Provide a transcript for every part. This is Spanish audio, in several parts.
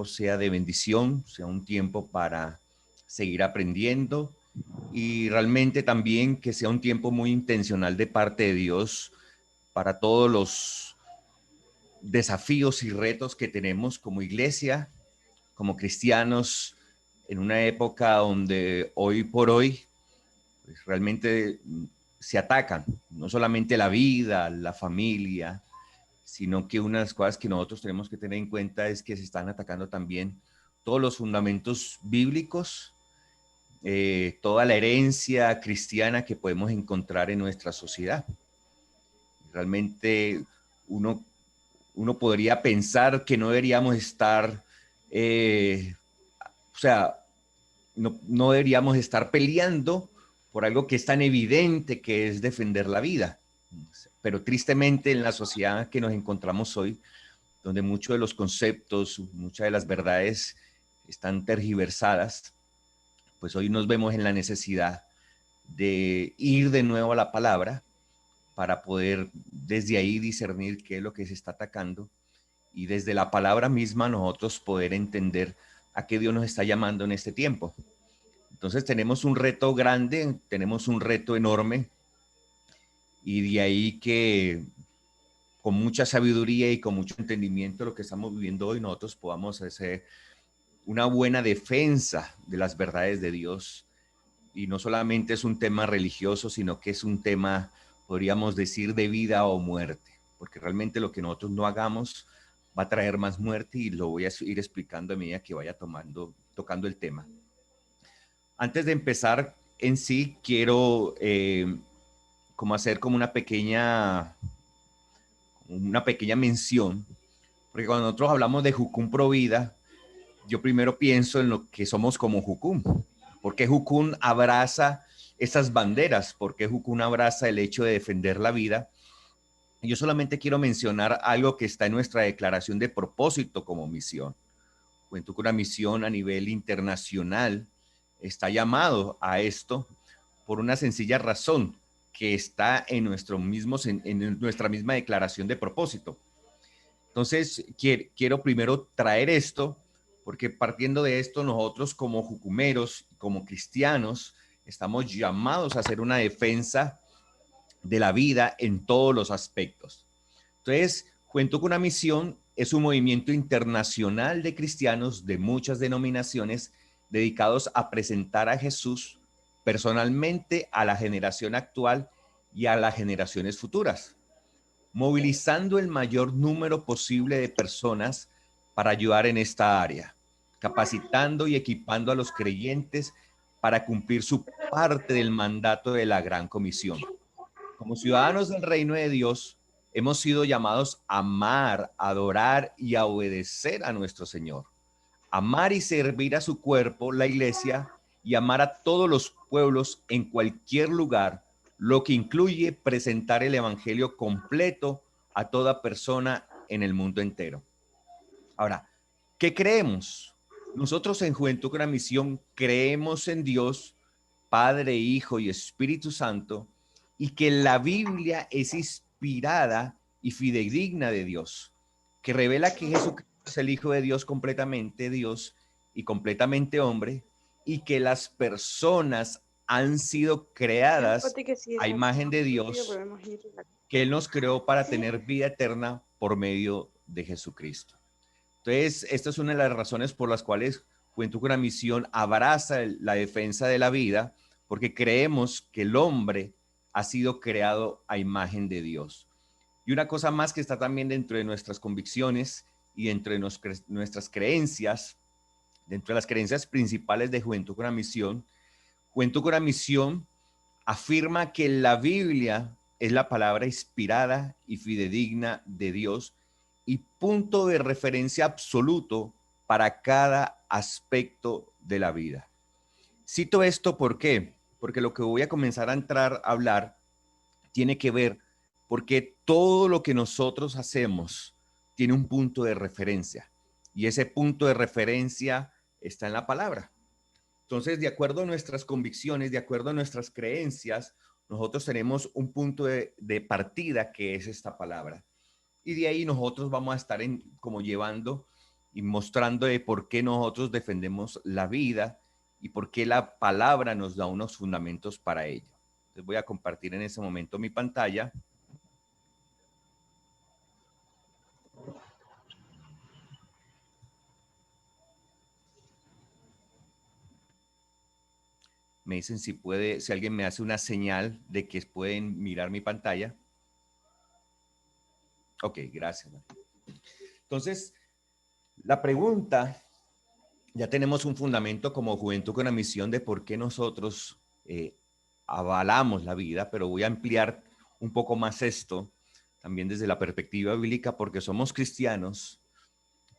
tiempo sea de bendición, sea un tiempo para seguir aprendiendo y realmente también que sea un tiempo muy intencional de parte de Dios para todos los desafíos y retos que tenemos como iglesia, como cristianos, en una época donde hoy por hoy pues, realmente se atacan, no solamente la vida, la familia, sino que una de las cosas que nosotros tenemos que tener en cuenta es que se están atacando también todos los fundamentos bíblicos, toda la herencia cristiana que podemos encontrar en nuestra sociedad. Realmente uno, uno podría pensar que no deberíamos estar, o sea, no deberíamos estar peleando por algo que es tan evidente que es defender la vida. Pero tristemente en la sociedad que nos encontramos hoy, donde muchos de los conceptos, muchas de las verdades están tergiversadas, pues hoy nos vemos en la necesidad de ir de nuevo a la palabra para poder desde ahí discernir qué es lo que se está atacando y desde la palabra misma nosotros poder entender a qué Dios nos está llamando en este tiempo. Entonces tenemos un reto grande, tenemos un reto enorme y de ahí que con mucha sabiduría y con mucho entendimiento lo que estamos viviendo hoy nosotros podamos hacer una buena defensa de las verdades de Dios. Y no solamente es un tema religioso, sino que es un tema, podríamos decir, de vida o muerte, porque realmente lo que nosotros no hagamos va a traer más muerte y lo voy a ir explicando a medida que vaya tocando el tema. Antes de empezar en sí, quiero como hacer como una pequeña mención, porque cuando nosotros hablamos de Jucum Provida, yo primero pienso en lo que somos como Jucum. ¿Por qué Jucum abraza esas banderas? ¿Por qué Jucum abraza el hecho de defender la vida? Yo solamente quiero mencionar algo que está en nuestra declaración de propósito como misión. Cuento con una misión a nivel internacional. Está llamado a esto por una sencilla razón que está en nuestra misma declaración de propósito. Entonces, quiero primero traer esto, porque partiendo de esto, nosotros como jucumeros, como cristianos, estamos llamados a hacer una defensa de la vida en todos los aspectos. Entonces, Cuento con una misión es un movimiento internacional de cristianos de muchas denominaciones dedicados a presentar a Jesús personalmente a la generación actual y a las generaciones futuras, movilizando el mayor número posible de personas para ayudar en esta área, capacitando y equipando a los creyentes para cumplir su parte del mandato de la Gran Comisión. Como ciudadanos del reino de Dios, hemos sido llamados a amar, a adorar y a obedecer a nuestro Señor. Amar y servir a su cuerpo, la iglesia, y amar a todos los pueblos en cualquier lugar, lo que incluye presentar el evangelio completo a toda persona en el mundo entero. Ahora, ¿qué creemos? Nosotros en Juventud con la Misión creemos en Dios, Padre, Hijo y Espíritu Santo, y que la Biblia es inspirada y fidedigna de Dios, que revela que Jesucristo es el Hijo de Dios, completamente Dios y completamente hombre, y que las personas han sido creadas a imagen de Dios, que Él nos creó para tener vida eterna por medio de Jesucristo. Entonces, esta es una de las razones por las cuales Juventud con la Misión abraza la defensa de la vida, porque creemos que el hombre ha sido creado a imagen de Dios. Y una cosa más que está también dentro de nuestras convicciones y dentro de nuestras creencias, dentro de las creencias principales de Juventud con la Misión afirma que la Biblia es la palabra inspirada y fidedigna de Dios y punto de referencia absoluto para cada aspecto de la vida. Cito esto ¿por qué? Porque lo que voy a comenzar a entrar a hablar tiene que ver porque todo lo que nosotros hacemos tiene un punto de referencia y ese punto de referencia está en la palabra. Entonces, de acuerdo a nuestras convicciones, de acuerdo a nuestras creencias, nosotros tenemos un punto de partida que es esta palabra. Y de ahí nosotros vamos a estar como llevando y mostrando de por qué nosotros defendemos la vida y por qué la palabra nos da unos fundamentos para ello. Les voy a compartir en ese momento mi pantalla. Me dicen si puede, si alguien me hace una señal de que pueden mirar mi pantalla. Ok, gracias. Entonces, la pregunta, ya tenemos un fundamento como Juventud con la Misión de por qué nosotros avalamos la vida, pero voy a ampliar un poco más esto también desde la perspectiva bíblica, porque somos cristianos,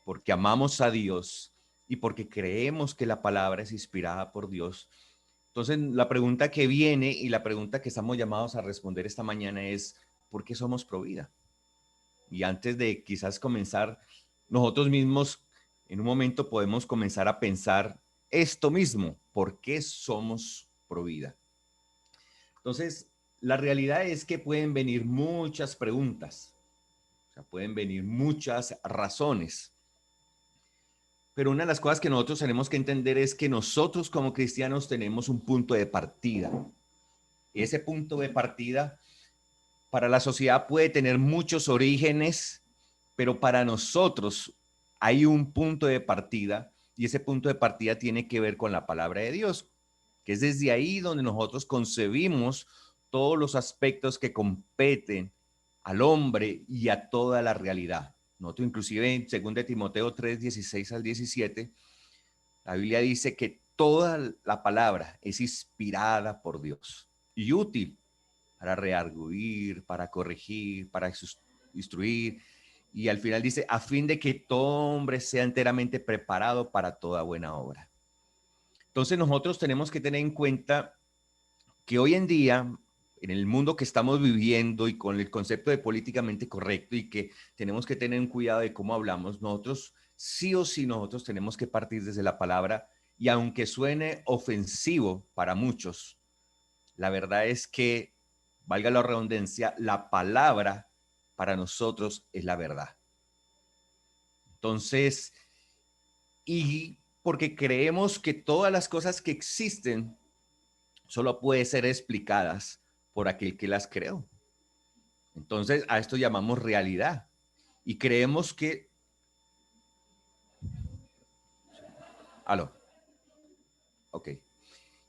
porque amamos a Dios y porque creemos que la palabra es inspirada por Dios. Entonces, la pregunta que viene y la pregunta que estamos llamados a responder esta mañana es, ¿por qué somos pro vida? Y antes de quizás comenzar, nosotros mismos en un momento podemos comenzar a pensar esto mismo, ¿por qué somos pro vida? Entonces, la realidad es que pueden venir muchas preguntas, o sea, pueden venir muchas razones. Pero una de las cosas que nosotros tenemos que entender es que nosotros como cristianos tenemos un punto de partida. Ese punto de partida para la sociedad puede tener muchos orígenes, pero para nosotros hay un punto de partida y ese punto de partida tiene que ver con la palabra de Dios, que es desde ahí donde nosotros concebimos todos los aspectos que competen al hombre y a toda la realidad. Nosotros inclusive en 2 Timoteo 3, 16 al 17, la Biblia dice que toda la palabra es inspirada por Dios y útil para rearguir, para corregir, para instruir. Y al final dice, a fin de que todo hombre sea enteramente preparado para toda buena obra. Entonces nosotros tenemos que tener en cuenta que hoy en día, en el mundo que estamos viviendo y con el concepto de políticamente correcto y que tenemos que tener un cuidado de cómo hablamos, nosotros sí o sí nosotros tenemos que partir desde la palabra y aunque suene ofensivo para muchos, la verdad es que, valga la redundancia, la palabra para nosotros es la verdad. Entonces, y porque creemos que todas las cosas que existen solo pueden ser explicadas por aquel que las creó. Entonces, a esto llamamos realidad. Y creemos que... Aló. Ok.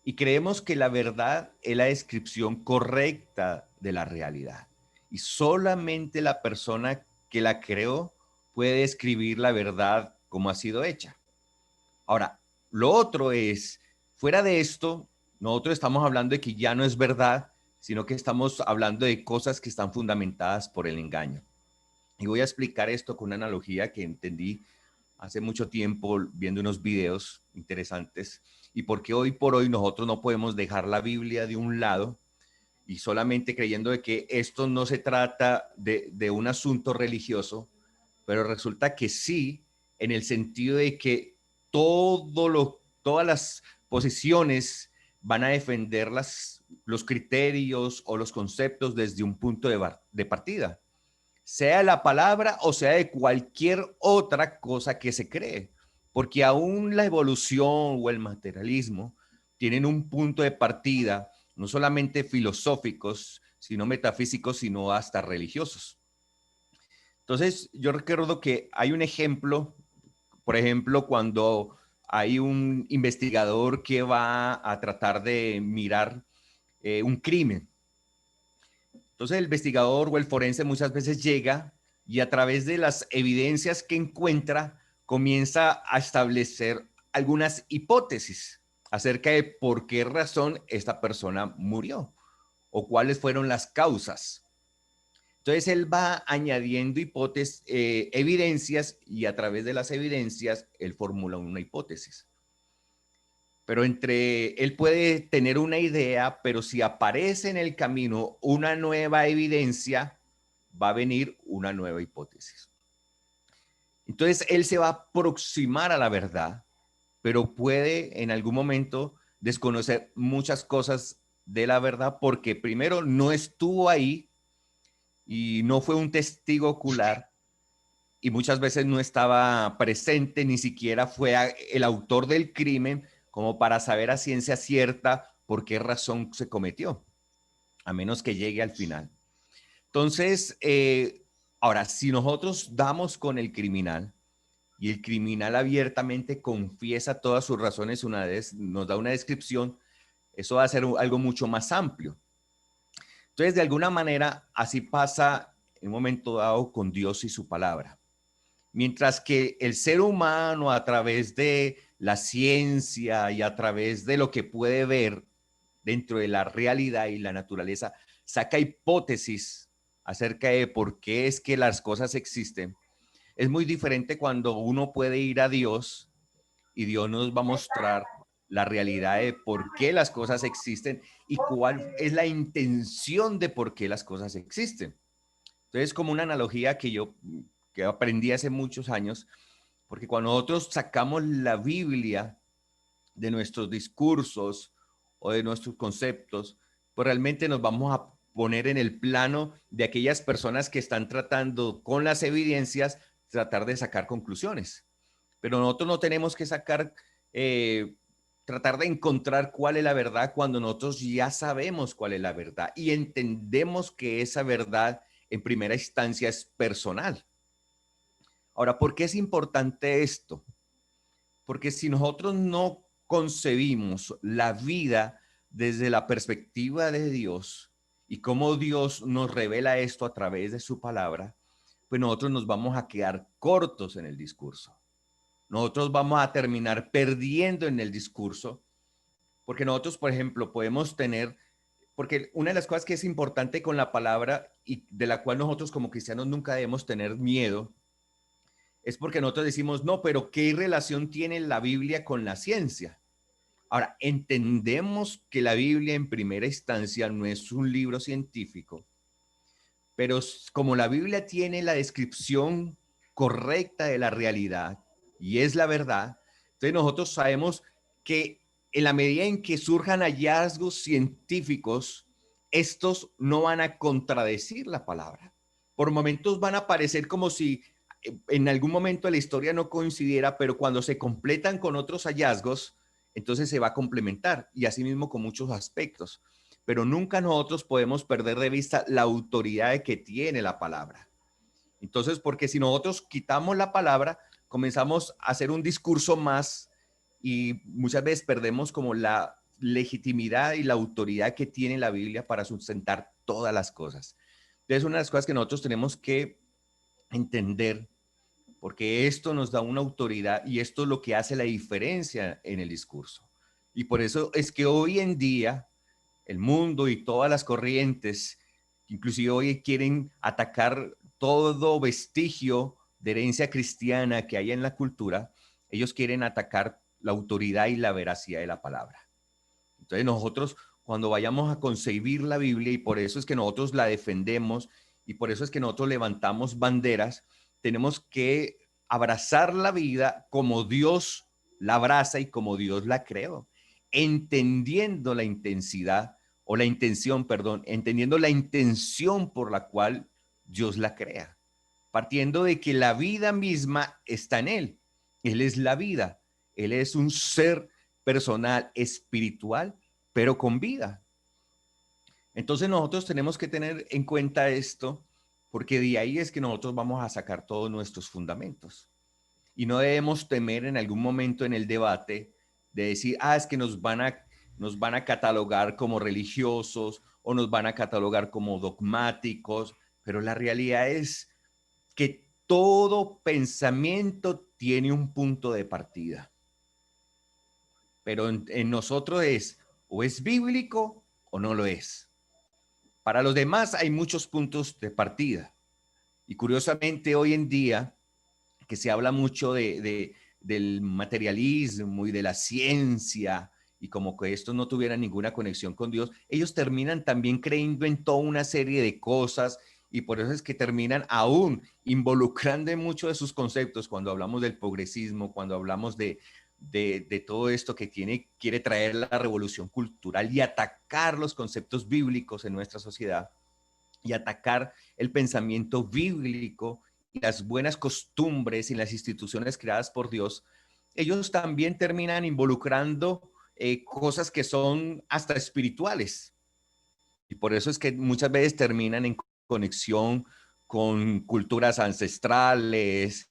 Y creemos que la verdad es la descripción correcta de la realidad. Y solamente la persona que la creó puede describir la verdad como ha sido hecha. Ahora, lo otro es, fuera de esto, nosotros estamos hablando de que ya no es verdad, sino que estamos hablando de cosas que están fundamentadas por el engaño. Y voy a explicar esto con una analogía que entendí hace mucho tiempo viendo unos videos interesantes y porque hoy por hoy nosotros no podemos dejar la Biblia de un lado y solamente creyendo de que esto no se trata de un asunto religioso, pero resulta que sí, en el sentido de que todas las posiciones van a defender los criterios o los conceptos desde un punto de partida, sea la palabra o sea de cualquier otra cosa que se cree, porque aún la evolución o el materialismo tienen un punto de partida, no solamente filosóficos, sino metafísicos, sino hasta religiosos. Entonces, yo recuerdo que hay un ejemplo, por ejemplo, cuando hay un investigador que va a tratar de mirar un crimen. Entonces, el investigador o el forense muchas veces llega y a través de las evidencias que encuentra, comienza a establecer algunas hipótesis acerca de por qué razón esta persona murió o cuáles fueron las causas. Entonces él va añadiendo hipótesis, evidencias y a través de las evidencias él formula una hipótesis. Pero él puede tener una idea, pero si aparece en el camino una nueva evidencia, va a venir una nueva hipótesis. Entonces él se va a aproximar a la verdad, pero puede en algún momento desconocer muchas cosas de la verdad porque primero no estuvo ahí y no fue un testigo ocular y muchas veces no estaba presente, ni siquiera fue el autor del crimen como para saber a ciencia cierta por qué razón se cometió, a menos que llegue al final. Entonces, ahora, si nosotros damos con el criminal y el criminal abiertamente confiesa todas sus razones, una vez nos da una descripción, eso va a ser algo mucho más amplio. Entonces, de alguna manera, así pasa en un momento dado con Dios y su palabra. Mientras que el ser humano, a través de la ciencia y a través de lo que puede ver dentro de la realidad y la naturaleza, saca hipótesis acerca de por qué es que las cosas existen. Es muy diferente cuando uno puede ir a Dios y Dios nos va a mostrar la realidad de por qué las cosas existen y cuál es la intención de por qué las cosas existen. Entonces, como una analogía que aprendí hace muchos años, porque cuando nosotros sacamos la Biblia de nuestros discursos o de nuestros conceptos, pues realmente nos vamos a poner en el plano de aquellas personas que están tratando con las evidencias, tratar de sacar conclusiones. Pero nosotros no tenemos que eh, tratar de encontrar cuál es la verdad cuando nosotros ya sabemos cuál es la verdad y entendemos que esa verdad en primera instancia es personal. Ahora, ¿por qué es importante esto? Porque si nosotros no concebimos la vida desde la perspectiva de Dios y cómo Dios nos revela esto a través de su palabra, pues nosotros nos vamos a quedar cortos en el discurso. Nosotros vamos a terminar perdiendo en el discurso, porque nosotros, por ejemplo, podemos tener, porque una de las cosas que es importante con la palabra y de la cual nosotros como cristianos nunca debemos tener miedo, es porque nosotros decimos, no, pero ¿qué relación tiene la Biblia con la ciencia? Ahora, entendemos que la Biblia en primera instancia no es un libro científico, pero como la Biblia tiene la descripción correcta de la realidad y es la verdad, entonces nosotros sabemos que en la medida en que surjan hallazgos científicos, estos no van a contradecir la palabra. Por momentos van a parecer como si en algún momento de la historia no coincidiera, pero cuando se completan con otros hallazgos, entonces se va a complementar y así mismo con muchos aspectos, pero nunca nosotros podemos perder de vista la autoridad que tiene la palabra. Entonces, porque si nosotros quitamos la palabra, comenzamos a hacer un discurso más y muchas veces perdemos como la legitimidad y la autoridad que tiene la Biblia para sustentar todas las cosas. Entonces, una de las cosas que nosotros tenemos que entender, porque esto nos da una autoridad y esto es lo que hace la diferencia en el discurso. Y por eso es que hoy en día el mundo y todas las corrientes, inclusive hoy quieren atacar todo vestigio de herencia cristiana que hay en la cultura, ellos quieren atacar la autoridad y la veracidad de la palabra. Entonces nosotros cuando vayamos a concebir la Biblia, y por eso es que nosotros la defendemos y por eso es que nosotros levantamos banderas, tenemos que abrazar la vida como Dios la abraza y como Dios la creó, entendiendo la intensidad o la intención, perdón, entendiendo la intención por la cual Dios la crea, partiendo de que la vida misma está en Él. Él es la vida, Él es un ser personal, espiritual, pero con vida. Entonces nosotros tenemos que tener en cuenta esto, porque de ahí es que nosotros vamos a sacar todos nuestros fundamentos. Y no debemos temer en algún momento en el debate de decir, es que nos van a catalogar como religiosos o nos van a catalogar como dogmáticos, pero la realidad es que todo pensamiento tiene un punto de partida. Pero en nosotros es o es bíblico o no lo es. Para los demás hay muchos puntos de partida. Y curiosamente hoy en día, que se habla mucho del materialismo y de la ciencia, y como que esto no tuviera ninguna conexión con Dios, ellos terminan también creyendo en toda una serie de cosas y por eso es que terminan aún involucrando en muchos de sus conceptos cuando hablamos del progresismo, cuando hablamos de todo esto que quiere traer la revolución cultural y atacar los conceptos bíblicos en nuestra sociedad y atacar el pensamiento bíblico las buenas costumbres y las instituciones creadas por Dios, ellos también terminan involucrando cosas que son hasta espirituales. Y por eso es que muchas veces terminan en conexión con culturas ancestrales,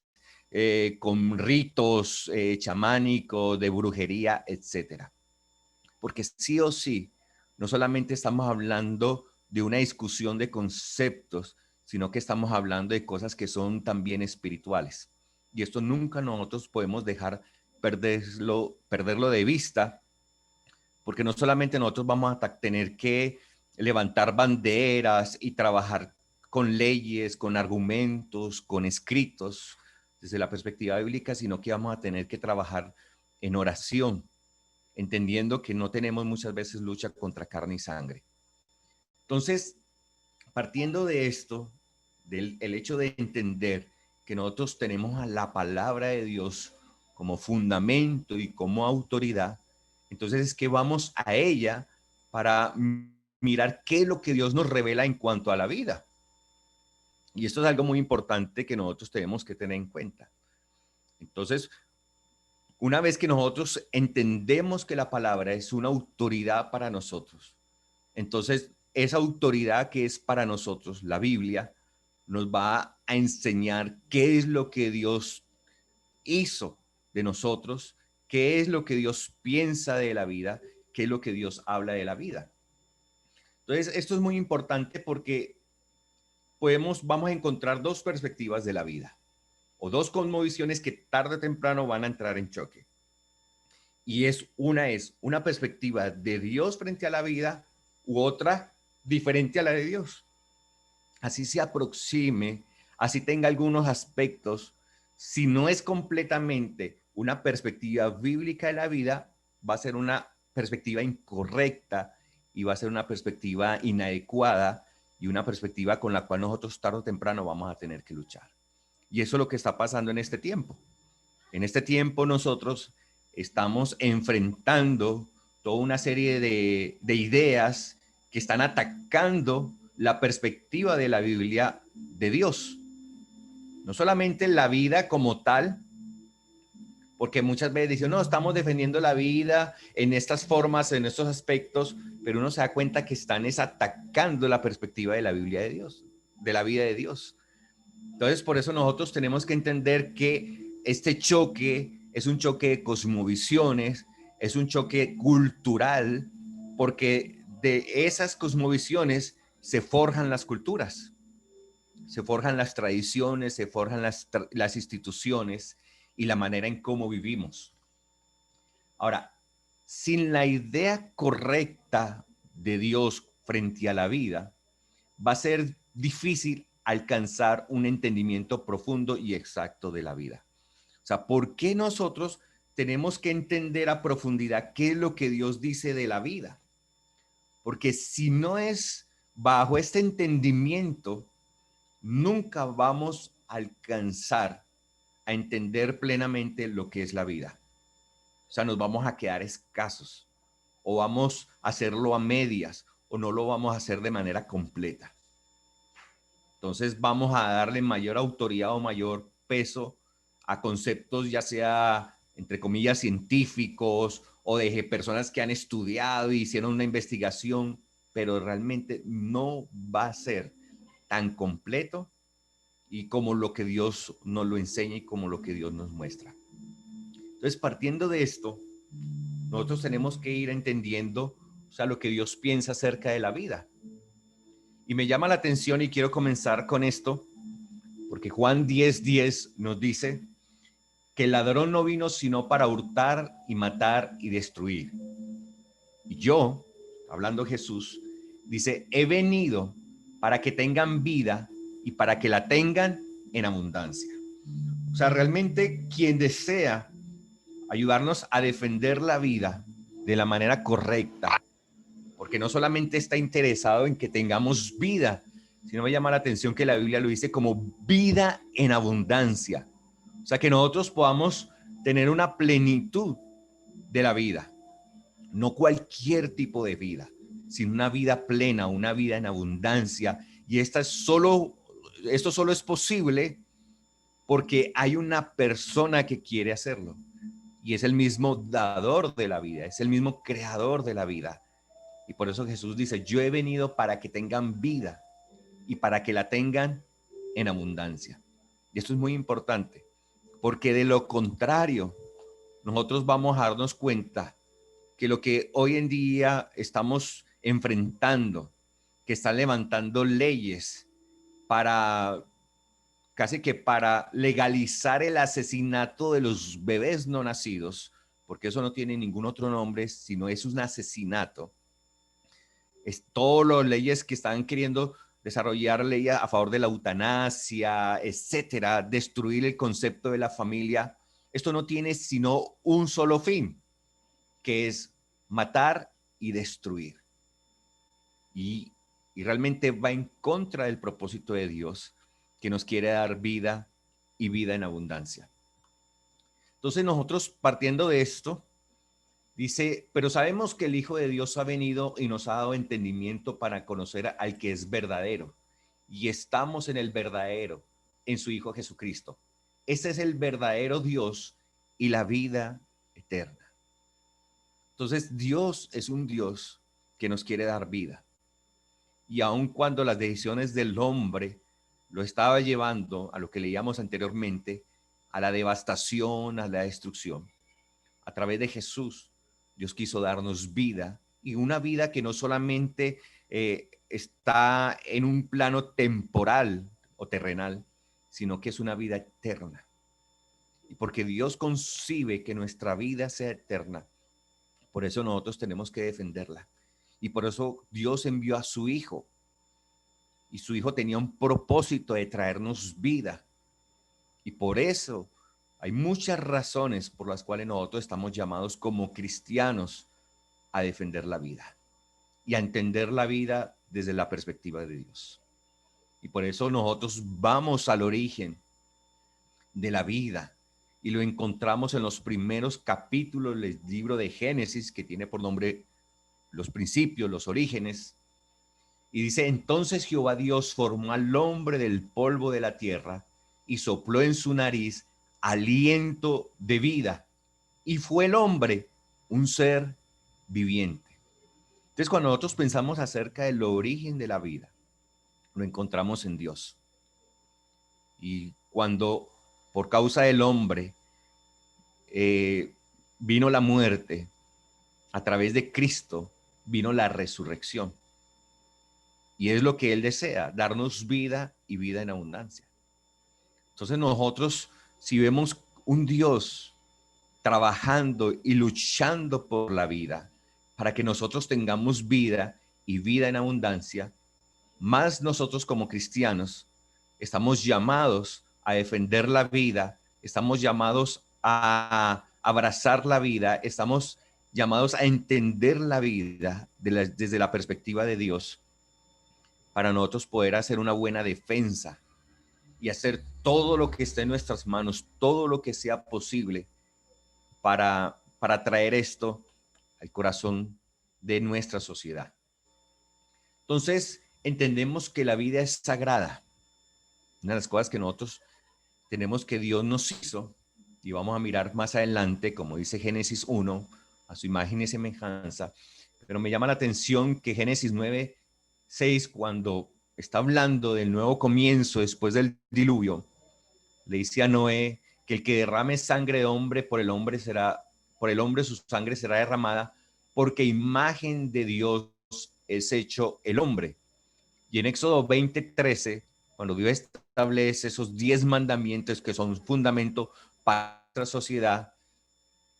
con ritos chamánicos, de brujería, etcétera. Porque sí o sí, no solamente estamos hablando de una discusión de conceptos, sino que estamos hablando de cosas que son también espirituales. Y esto nunca nosotros podemos dejar perderlo de vista, porque no solamente nosotros vamos a tener que levantar banderas y trabajar con leyes, con argumentos, con escritos desde la perspectiva bíblica, sino que vamos a tener que trabajar en oración, entendiendo que no tenemos muchas veces lucha contra carne y sangre. Entonces, partiendo de esto, del el hecho de entender que nosotros tenemos a la palabra de Dios como fundamento y como autoridad, entonces es que vamos a ella para mirar qué es lo que Dios nos revela en cuanto a la vida. Y esto es algo muy importante que nosotros tenemos que tener en cuenta. Entonces, una vez que nosotros entendemos que la palabra es una autoridad para nosotros, entonces esa autoridad que es para nosotros, la Biblia, nos va a enseñar qué es lo que Dios hizo de nosotros, qué es lo que Dios piensa de la vida, qué es lo que Dios habla de la vida. Entonces, esto es muy importante porque vamos a encontrar dos perspectivas de la vida o dos cosmovisiones que tarde o temprano van a entrar en choque. Y es una perspectiva de Dios frente a la vida u otra diferente a la de Dios. Así se aproxime, así tenga algunos aspectos, si no es completamente una perspectiva bíblica de la vida, va a ser una perspectiva incorrecta y va a ser una perspectiva inadecuada y una perspectiva con la cual nosotros tarde o temprano vamos a tener que luchar. Y eso es lo que está pasando en este tiempo. En este tiempo nosotros estamos enfrentando toda una serie de ideas que están atacando la perspectiva de la Biblia de Dios. No solamente la vida como tal, porque muchas veces dicen, no, estamos defendiendo la vida en estas formas, en estos aspectos, pero uno se da cuenta que están atacando la perspectiva de la Biblia de Dios, de la vida de Dios. Entonces, por eso nosotros tenemos que entender que este choque es un choque de cosmovisiones, es un choque cultural, porque de esas cosmovisiones se forjan las culturas, se forjan las tradiciones, se forjan las instituciones y la manera en cómo vivimos. Ahora, sin la idea correcta de Dios frente a la vida, va a ser difícil alcanzar un entendimiento profundo y exacto de la vida. O sea, ¿por qué nosotros tenemos que entender a profundidad qué es lo que Dios dice de la vida? Porque si no es bajo este entendimiento, nunca vamos a alcanzar a entender plenamente lo que es la vida. O sea, nos vamos a quedar escasos o vamos a hacerlo a medias o no lo vamos a hacer de manera completa. Entonces vamos a darle mayor autoridad o mayor peso a conceptos ya sea, entre comillas, científicos o de personas que han estudiado y hicieron una investigación, pero realmente no va a ser tan completo y como lo que Dios nos lo enseña y como lo que Dios nos muestra. Entonces, partiendo de esto, nosotros tenemos que ir entendiendo, o sea, lo que Dios piensa acerca de la vida. Y me llama la atención y quiero comenzar con esto, porque Juan 10:10 nos dice que el ladrón no vino sino para hurtar y matar y destruir. Y yo, hablando Jesús, dice, he venido para que tengan vida y para que la tengan en abundancia. O sea, realmente quien desea ayudarnos a defender la vida de la manera correcta, porque no solamente está interesado en que tengamos vida, sino me llama la atención que la Biblia lo dice como vida en abundancia. O sea, que nosotros podamos tener una plenitud de la vida, no cualquier tipo de vida, sino una vida plena, una vida en abundancia. Y esto solo es posible porque hay una persona que quiere hacerlo. Y es el mismo dador de la vida, es el mismo creador de la vida. Y por eso Jesús dice, yo he venido para que tengan vida y para que la tengan en abundancia. Y esto es muy importante, porque de lo contrario, nosotros vamos a darnos cuenta que lo que hoy en día estamos enfrentando, que están levantando leyes para casi que para legalizar el asesinato de los bebés no nacidos, porque eso no tiene ningún otro nombre, sino es un asesinato. Es todas las leyes que están queriendo desarrollar leyes a favor de la eutanasia, etcétera, destruir el concepto de la familia. Esto no tiene sino un solo fin, que es matar y destruir. Y, y realmente va en contra del propósito de Dios, que nos quiere dar vida y vida en abundancia. Entonces nosotros partiendo de esto, dice, pero sabemos que el Hijo de Dios ha venido y nos ha dado entendimiento para conocer al que es verdadero. Y estamos en el verdadero, en su Hijo Jesucristo. Ese es el verdadero Dios y la vida eterna. Entonces Dios es un Dios que nos quiere dar vida. Y aun cuando las decisiones del hombre lo estaba llevando a lo que leíamos anteriormente, a la devastación, a la destrucción, a través de Jesús, Dios quiso darnos vida y una vida que no solamente está en un plano temporal o terrenal, sino que es una vida eterna. Y porque Dios concibe que nuestra vida sea eterna, por eso nosotros tenemos que defenderla. Y por eso Dios envió a su Hijo. Y su Hijo tenía un propósito de traernos vida. Y por eso hay muchas razones por las cuales nosotros estamos llamados como cristianos a defender la vida y a entender la vida desde la perspectiva de Dios. Y por eso nosotros vamos al origen de la vida y lo encontramos en los primeros capítulos del libro de Génesis, que tiene por nombre los principios, los orígenes. Y dice, entonces Jehová Dios formó al hombre del polvo de la tierra y sopló en su nariz aliento de vida. Y fue el hombre un ser viviente. Entonces, cuando nosotros pensamos acerca del origen de la vida, lo encontramos en Dios. Y cuando por causa del hombre vino la muerte, a través de Cristo vino la resurrección. Y es lo que Él desea, darnos vida y vida en abundancia. Entonces nosotros, si vemos un Dios trabajando y luchando por la vida, para que nosotros tengamos vida y vida en abundancia, más nosotros como cristianos estamos llamados a defender la vida, estamos llamados a abrazar la vida, estamos llamados a entender la vida desde la perspectiva de Dios, para nosotros poder hacer una buena defensa y hacer todo lo que esté en nuestras manos, todo lo que sea posible para traer esto al corazón de nuestra sociedad. Entonces, entendemos que la vida es sagrada. Una de las cosas que nosotros tenemos que Dios nos hizo, y vamos a mirar más adelante, como dice Génesis 1, a su imagen y semejanza, pero me llama la atención que Génesis 9:6, cuando está hablando del nuevo comienzo después del diluvio, le dice a Noé que el que derrame sangre de hombre, por el hombre su sangre será derramada, porque imagen de Dios es hecho el hombre. Y en Éxodo 20:13, cuando Dios establece esos 10 mandamientos que son un fundamento para nuestra sociedad,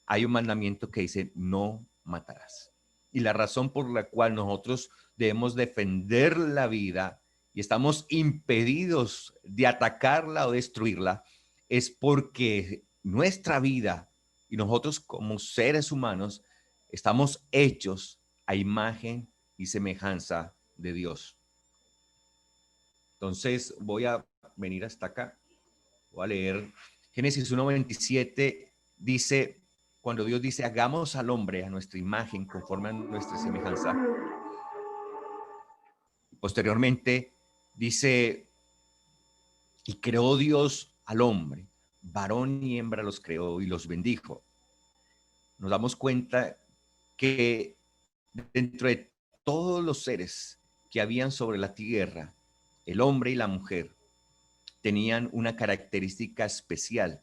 hay un mandamiento que dice, no matarás. Y la razón por la cual nosotros debemos defender la vida y estamos impedidos de atacarla o destruirla es porque nuestra vida y nosotros como seres humanos estamos hechos a imagen y semejanza de Dios. Entonces voy a venir hasta acá, voy a leer Génesis 1:27, dice, cuando Dios dice, hagamos al hombre a nuestra imagen, conforme a nuestra semejanza. Posteriormente dice, y creó Dios al hombre, varón y hembra los creó y los bendijo. Nos damos cuenta que dentro de todos los seres que habían sobre la tierra, el hombre y la mujer tenían una característica especial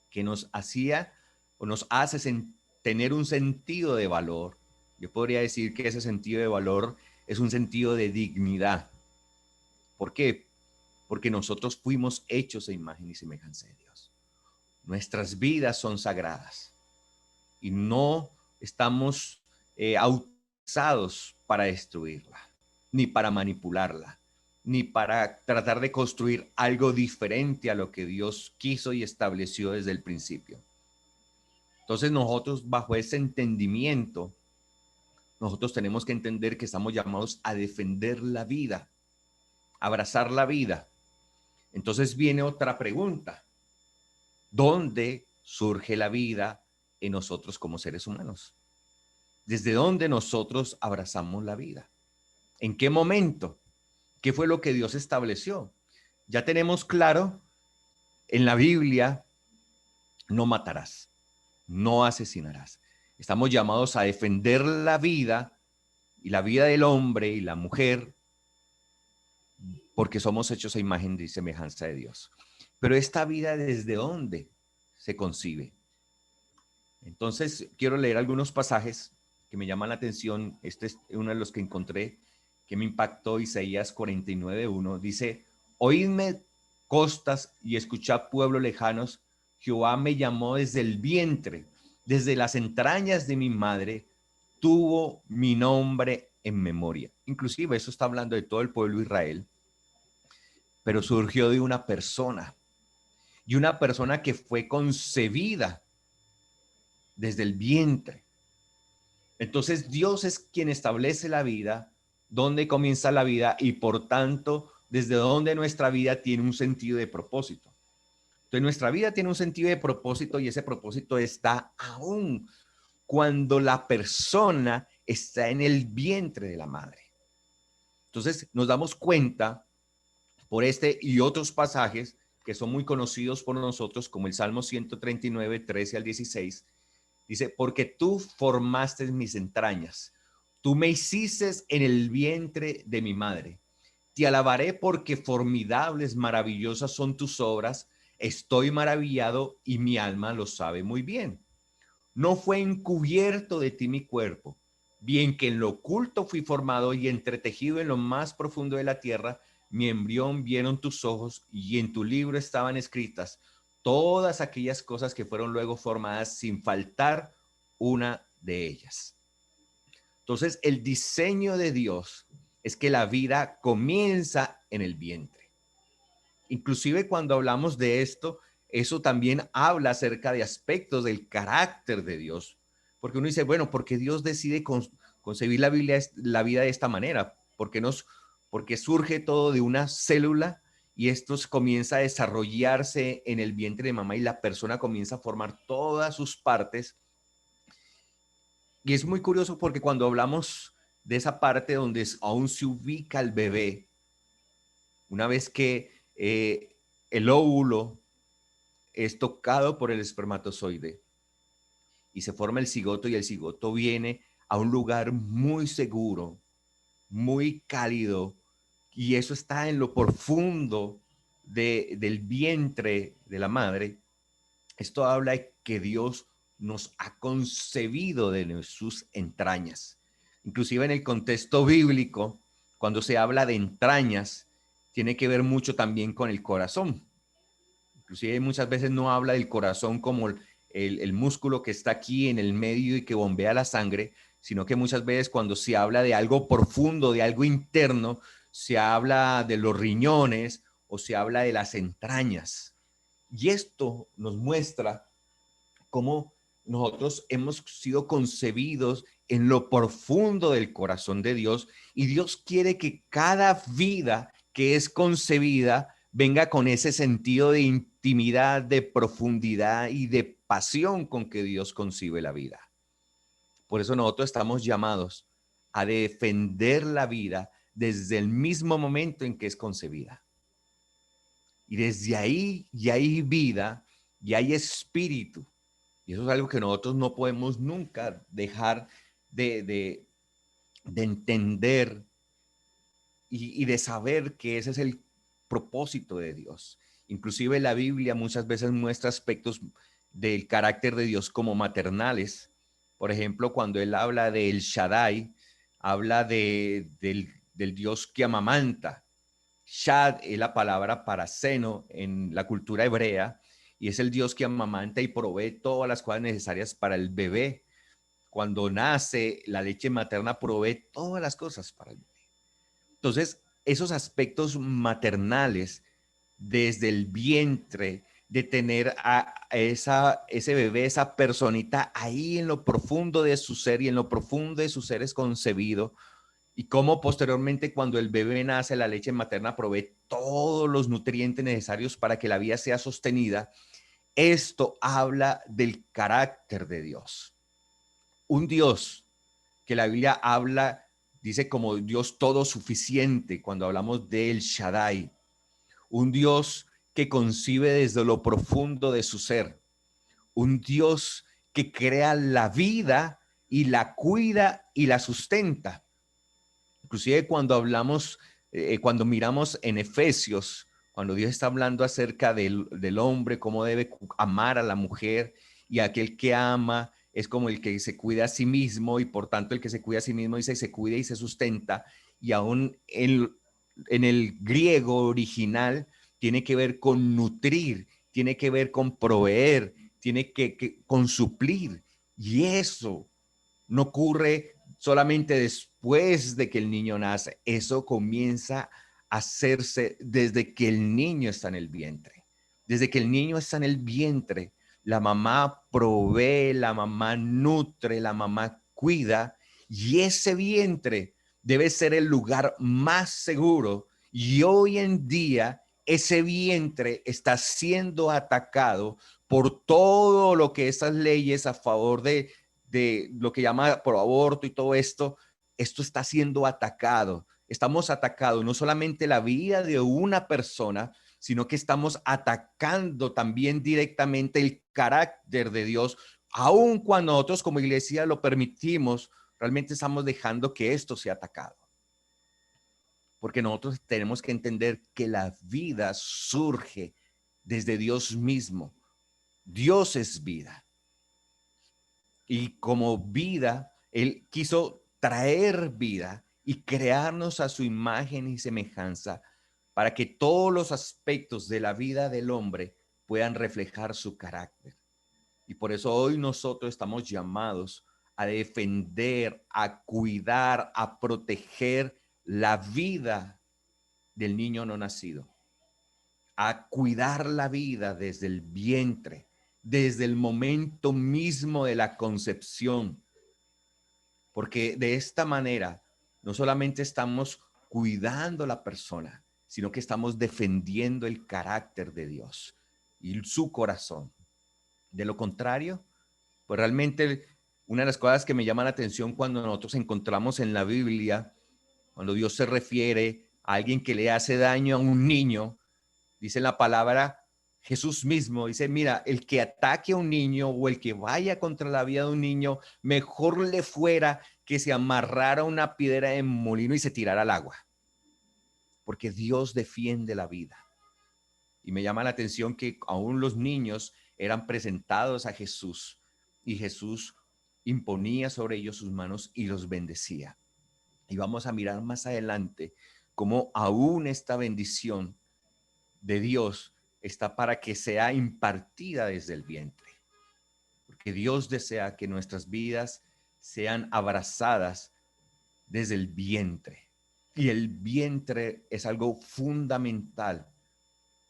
que nos hacía o nos hace tener un sentido de valor. Yo podría decir que ese sentido de valor es un sentido de dignidad. ¿Por qué? Porque nosotros fuimos hechos a imagen y semejanza de Dios. Nuestras vidas son sagradas y no estamos autorizados para destruirla, ni para manipularla, ni para tratar de construir algo diferente a lo que Dios quiso y estableció desde el principio. Entonces nosotros, bajo ese entendimiento, nosotros tenemos que entender que estamos llamados a defender la vida, a abrazar la vida. Entonces viene otra pregunta: ¿dónde surge la vida en nosotros como seres humanos? ¿Desde dónde nosotros abrazamos la vida? ¿En qué momento? ¿Qué fue lo que Dios estableció? Ya tenemos claro en la Biblia: no matarás, no asesinarás. Estamos llamados a defender la vida y la vida del hombre y la mujer, porque somos hechos a imagen y semejanza de Dios. Pero esta vida, ¿desde dónde se concibe? Entonces, quiero leer algunos pasajes que me llaman la atención. Este es uno de los que encontré que me impactó. Isaías 49:1 dice: oídme costas y escuchad pueblos lejanos, Jehová me llamó desde el vientre, desde las entrañas de mi madre, tuvo mi nombre en memoria. Inclusive eso está hablando de todo el pueblo de Israel, pero surgió de una persona, y una persona que fue concebida desde el vientre. Entonces Dios es quien establece la vida, dónde comienza la vida y por tanto desde dónde nuestra vida tiene un sentido de propósito. Entonces nuestra vida tiene un sentido de propósito y ese propósito está aún cuando la persona está en el vientre de la madre. Entonces nos damos cuenta por este y otros pasajes que son muy conocidos por nosotros, como el Salmo 139, 13 al 16, dice: porque tú formaste mis entrañas, tú me hiciste en el vientre de mi madre. Te alabaré porque formidables, maravillosas son tus obras. Estoy maravillado y mi alma lo sabe muy bien. No fue encubierto de ti mi cuerpo, bien que en lo oculto fui formado y entretejido en lo más profundo de la tierra. Mi embrión vieron tus ojos y en tu libro estaban escritas todas aquellas cosas que fueron luego formadas, sin faltar una de ellas. Entonces, el diseño de Dios es que la vida comienza en el vientre. Inclusive cuando hablamos de esto, eso también habla acerca de aspectos del carácter de Dios. Porque uno dice, bueno, ¿por qué Dios decide concebir la vida de esta manera? Porque surge todo de una célula y esto comienza a desarrollarse en el vientre de mamá y la persona comienza a formar todas sus partes. Y es muy curioso porque cuando hablamos de esa parte donde aún se ubica el bebé, una vez que el óvulo es tocado por el espermatozoide y se forma el cigoto, y el cigoto viene a un lugar muy seguro, muy cálido, y eso está en lo profundo del vientre de la madre. Esto habla de que Dios nos ha concebido de sus entrañas. Inclusive en el contexto bíblico, cuando se habla de entrañas, tiene que ver mucho también con el corazón. Inclusive muchas veces no habla del corazón como el músculo que está aquí en el medio y que bombea la sangre, sino que muchas veces cuando se habla de algo profundo, de algo interno, se habla de los riñones o se habla de las entrañas. Y esto nos muestra cómo nosotros hemos sido concebidos en lo profundo del corazón de Dios, y Dios quiere que cada vida que es concebida venga con ese sentido de intimidad, de profundidad y de pasión con que Dios concibe la vida. Por eso nosotros estamos llamados a defender la vida desde el mismo momento en que es concebida. Y desde ahí ya hay vida, ya hay espíritu. Y eso es algo que nosotros no podemos nunca dejar de entender y de saber que ese es el propósito de Dios. Inclusive la Biblia muchas veces muestra aspectos del carácter de Dios como maternales. Por ejemplo, cuando él habla del Shaddai, habla del Dios que amamanta. Shad es la palabra para seno en la cultura hebrea y es el Dios que amamanta y provee todas las cosas necesarias para el bebé. Cuando nace, la leche materna provee todas las cosas para el bebé. Entonces, esos aspectos maternales desde el vientre, de tener ese bebé, esa personita ahí en lo profundo de su ser y en lo profundo de su ser es concebido, y cómo posteriormente cuando el bebé nace, la leche materna provee todos los nutrientes necesarios para que la vida sea sostenida. Esto habla del carácter de Dios. Un Dios que la Biblia habla, dice como Dios todo suficiente cuando hablamos del Shaddai, un Dios que concibe desde lo profundo de su ser, un Dios que crea la vida y la cuida y la sustenta. Inclusive cuando hablamos, cuando miramos en Efesios, cuando Dios está hablando acerca del hombre, cómo debe amar a la mujer, y aquel que ama es como el que se cuida a sí mismo, y por tanto el que se cuida a sí mismo dice se cuida y se sustenta, y aún en el griego original tiene que ver con nutrir, tiene que ver con proveer, tiene con suplir, y eso no ocurre solamente después de que el niño nace, eso comienza a hacerse desde que el niño está en el vientre. Desde que el niño está en el vientre, la mamá provee, la mamá nutre, la mamá cuida, y ese vientre debe ser el lugar más seguro. Y hoy en día ese vientre está siendo atacado por todo lo que esas leyes a favor de lo que llama por aborto y todo esto, esto está siendo atacado. Estamos atacando no solamente la vida de una persona, sino que estamos atacando también directamente el carácter de Dios. Aun cuando nosotros como iglesia lo permitimos, realmente estamos dejando que esto sea atacado. Porque nosotros tenemos que entender que la vida surge desde Dios mismo. Dios es vida. Y como vida, Él quiso traer vida y crearnos a su imagen y semejanza para que todos los aspectos de la vida del hombre puedan reflejar su carácter. Y por eso hoy nosotros estamos llamados a defender, a cuidar, a proteger la vida del niño no nacido, a cuidar la vida desde el vientre, desde el momento mismo de la concepción, porque de esta manera no solamente estamos cuidando a la persona, sino que estamos defendiendo el carácter de Dios y su corazón. De lo contrario, pues realmente una de las cosas que me llama la atención cuando nosotros encontramos en la Biblia, cuando Dios se refiere a alguien que le hace daño a un niño, dice la palabra, Jesús mismo dice, mira, el que ataque a un niño o el que vaya contra la vida de un niño, mejor le fuera que se amarrara una piedra en molino y se tirara al agua, porque Dios defiende la vida. Y me llama la atención que aún los niños eran presentados a Jesús y Jesús imponía sobre ellos sus manos y los bendecía. Y vamos a mirar más adelante cómo aún esta bendición de Dios está para que sea impartida desde el vientre. Porque Dios desea que nuestras vidas sean abrazadas desde el vientre. Y el vientre es algo fundamental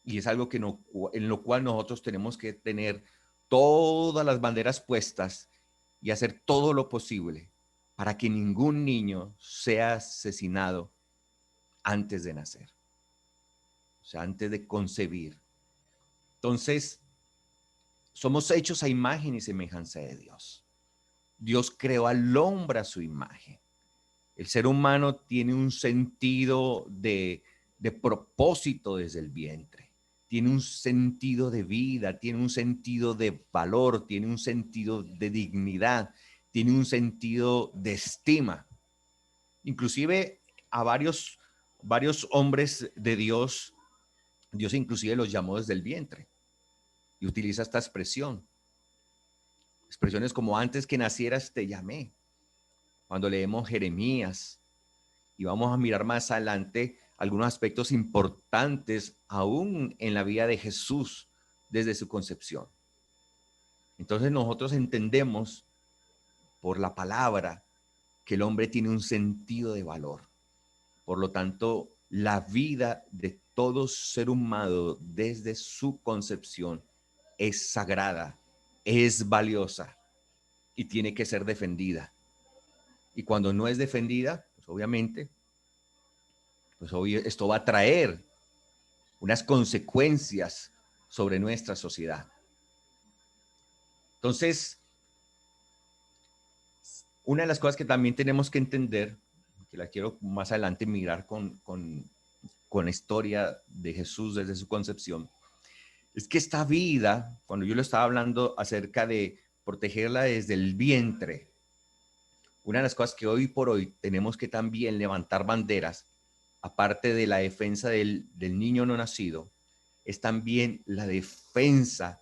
y es algo que no, en lo cual nosotros tenemos que tener todas las banderas puestas y hacer todo lo posible para que ningún niño sea asesinado antes de nacer, o sea, antes de concebir. Entonces, somos hechos a imagen y semejanza de Dios. Dios creó al hombre a su imagen. El ser humano tiene un sentido de propósito desde el vientre. tiene un sentido de vida, tiene un sentido de valor, tiene un sentido de dignidad, tiene un sentido de estima. Inclusive a varios hombres de Dios, Dios inclusive los llamó desde el vientre y utiliza esta expresión. Expresiones como antes que nacieras te llamé. Cuando leemos Jeremías y vamos a mirar más adelante algunos aspectos importantes aún en la vida de Jesús desde su concepción. Entonces nosotros entendemos por la palabra que el hombre tiene un sentido de valor. Por lo tanto, la vida de todo ser humano desde su concepción es sagrada, es valiosa y tiene que ser defendida. Y cuando no es defendida, pues obviamente, esto va a traer unas consecuencias sobre nuestra sociedad. Entonces, una de las cosas que también tenemos que entender, que la quiero más adelante mirar con la historia de Jesús desde su concepción, es que esta vida, cuando yo lo estaba hablando acerca de protegerla desde el vientre, una de las cosas que hoy por hoy tenemos que también levantar banderas, aparte de la defensa del niño no nacido, es también la defensa,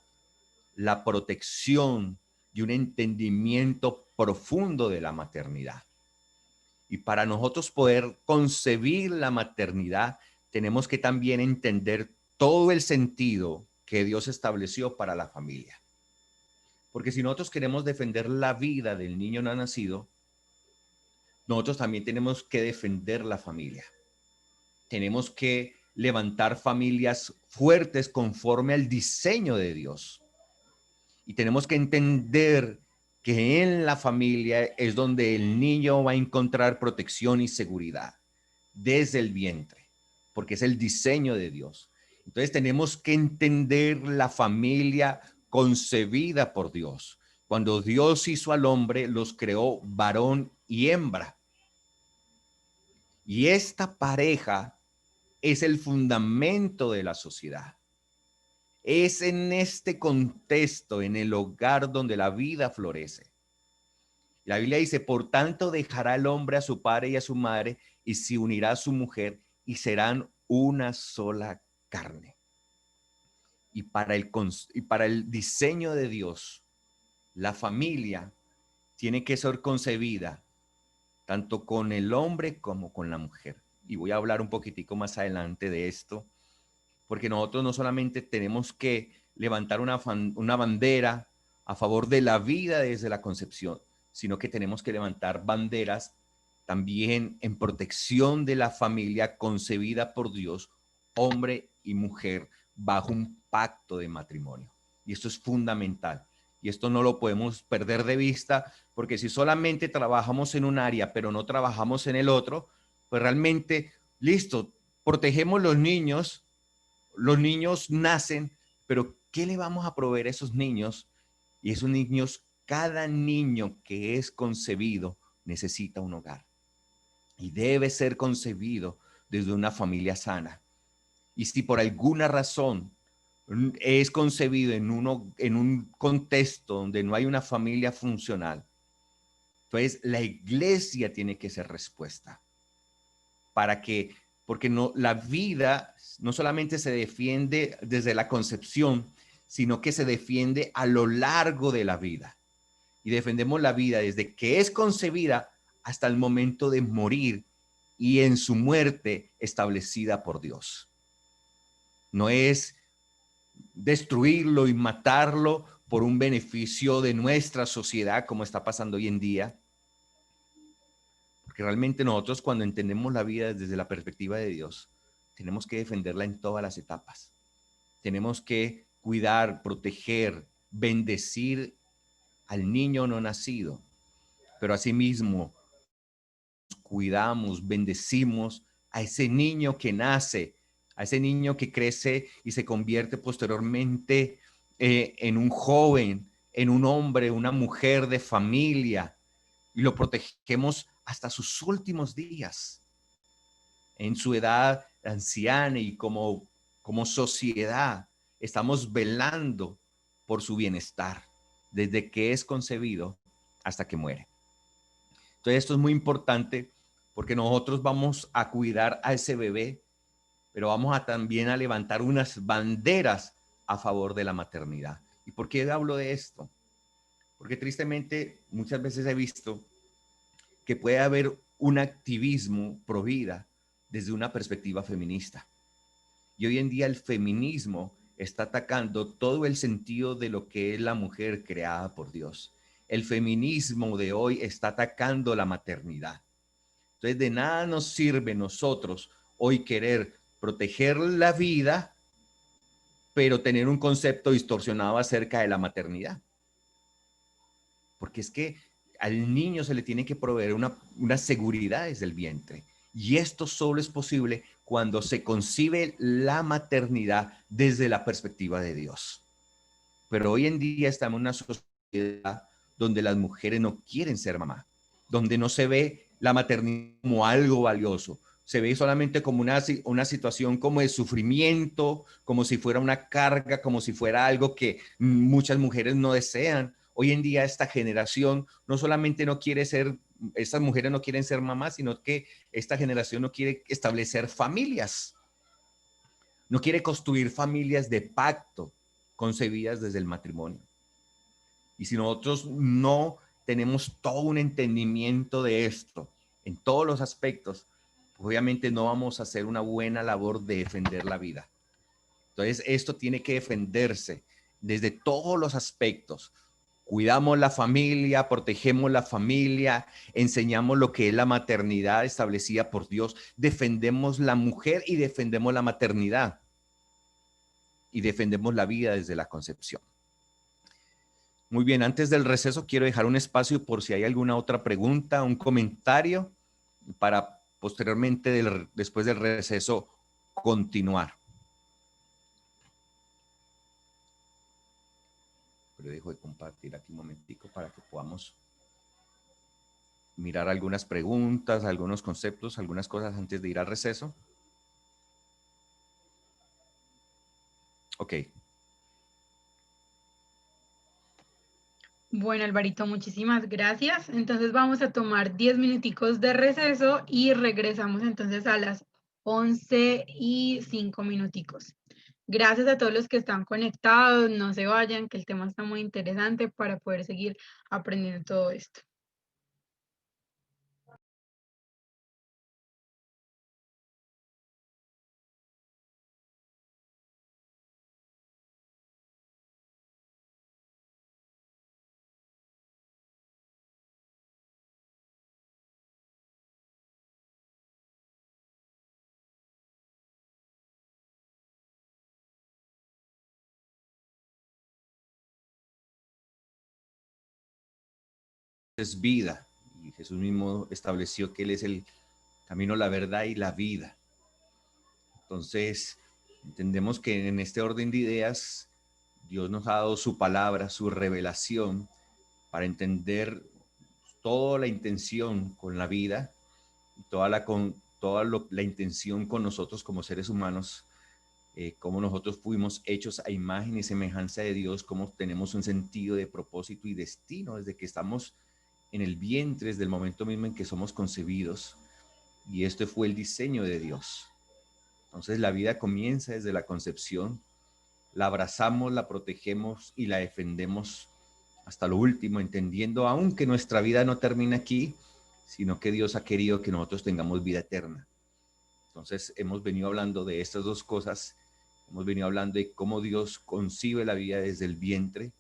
la protección y un entendimiento profundo de la maternidad. Y para nosotros poder concebir la maternidad, tenemos que también entender todo el sentido que Dios estableció para la familia. Porque si nosotros queremos defender la vida del niño no nacido, nosotros también tenemos que defender la familia. Tenemos que levantar familias fuertes conforme al diseño de Dios. Y tenemos que entender que en la familia es donde el niño va a encontrar protección y seguridad desde el vientre, porque es el diseño de Dios. Entonces tenemos que entender la familia concebida por Dios. Cuando Dios hizo al hombre, los creó varón y hembra. Y esta pareja es el fundamento de la sociedad. Es en este contexto, en el hogar, donde la vida florece. La Biblia dice, por tanto dejará el hombre a su padre y a su madre y se unirá a su mujer y serán una sola carne. Y para el diseño de Dios, la familia tiene que ser concebida tanto con el hombre como con la mujer. Y voy a hablar un poquitico más adelante de esto, porque nosotros no solamente tenemos que levantar una bandera a favor de la vida desde la concepción, sino que tenemos que levantar banderas también en protección de la familia concebida por Dios, hombre y mujer, bajo un pacto de matrimonio. Y esto es fundamental. Y esto no lo podemos perder de vista, porque si solamente trabajamos en un área, pero no trabajamos en el otro, pues realmente, listo, protegemos los niños nacen, pero ¿qué le vamos a proveer a esos niños? Y esos niños, cada niño que es concebido necesita un hogar y debe ser concebido desde una familia sana. Y si por alguna razón es concebido en un contexto donde no hay una familia funcional, entonces la iglesia tiene que ser respuesta para que, porque no, la vida no solamente se defiende desde la concepción, sino que se defiende a lo largo de la vida. Y defendemos la vida desde que es concebida hasta el momento de morir y en su muerte establecida por Dios. No es destruirlo y matarlo por un beneficio de nuestra sociedad, como está pasando hoy en día. Porque realmente nosotros, cuando entendemos la vida desde la perspectiva de Dios, tenemos que defenderla en todas las etapas. Tenemos que cuidar, proteger, bendecir al niño no nacido, pero asimismo cuidamos, bendecimos a ese niño que nace, a ese niño que crece y se convierte posteriormente en un joven, en un hombre, una mujer de familia, y lo protegemos hasta sus últimos días, en su edad anciana y como como sociedad, estamos velando por su bienestar, desde que es concebido hasta que muere. Entonces esto es muy importante porque nosotros vamos a cuidar a ese bebé, pero vamos a también a levantar unas banderas a favor de la maternidad. ¿Y por qué hablo de esto? Porque tristemente muchas veces he visto que puede haber un activismo pro vida desde una perspectiva feminista. Y hoy en día el feminismo está atacando todo el sentido de lo que es la mujer creada por Dios. El feminismo de hoy está atacando la maternidad. Entonces de nada nos sirve nosotros hoy querer proteger la vida, pero tener un concepto distorsionado acerca de la maternidad. Porque es que al niño se le tiene que proveer una seguridad desde el vientre. Y esto solo es posible cuando se concibe la maternidad desde la perspectiva de Dios. Pero hoy en día estamos en una sociedad donde las mujeres no quieren ser mamá, donde no se ve la maternidad como algo valioso, se ve solamente como una situación como de sufrimiento, como si fuera una carga, como si fuera algo que muchas mujeres no desean. Hoy en día esta generación no solamente no quiere ser, estas mujeres no quieren ser mamás, sino que esta generación no quiere establecer familias, no quiere construir familias de pacto concebidas desde el matrimonio. Y si nosotros no tenemos todo un entendimiento de esto en todos los aspectos, pues obviamente no vamos a hacer una buena labor de defender la vida. Entonces, esto tiene que defenderse desde todos los aspectos. Cuidamos la familia, protegemos la familia, enseñamos lo que es la maternidad establecida por Dios, defendemos la mujer y defendemos la maternidad y defendemos la vida desde la concepción. Muy bien, antes del receso quiero dejar un espacio por si hay alguna otra pregunta, un comentario, para posteriormente, después del receso, continuar. Pero dejo de compartir aquí un momentico para que podamos mirar algunas preguntas, algunos conceptos, algunas cosas antes de ir al receso. Ok. Bueno, Alvarito, muchísimas gracias. Entonces vamos a tomar 10 minuticos de receso y regresamos entonces a las 11:05. Gracias a todos los que están conectados, no se vayan, que el tema está muy interesante para poder seguir aprendiendo todo esto. Es vida y Jesús mismo estableció que Él es el camino, la verdad y la vida. Entonces, entendemos que en este orden de ideas, Dios nos ha dado su palabra, su revelación, para entender toda la intención con la vida, toda la intención con nosotros como seres humanos, cómo nosotros fuimos hechos a imagen y semejanza de Dios, cómo tenemos un sentido de propósito y destino desde que estamos en el vientre, desde el momento mismo en que somos concebidos. Y este fue el diseño de Dios. Entonces la vida comienza desde la concepción, la abrazamos, la protegemos y la defendemos hasta lo último, entendiendo aún que nuestra vida no termina aquí, sino que Dios ha querido que nosotros tengamos vida eterna. Entonces hemos venido hablando de estas dos cosas, hemos venido hablando de cómo Dios concibe la vida desde el vientre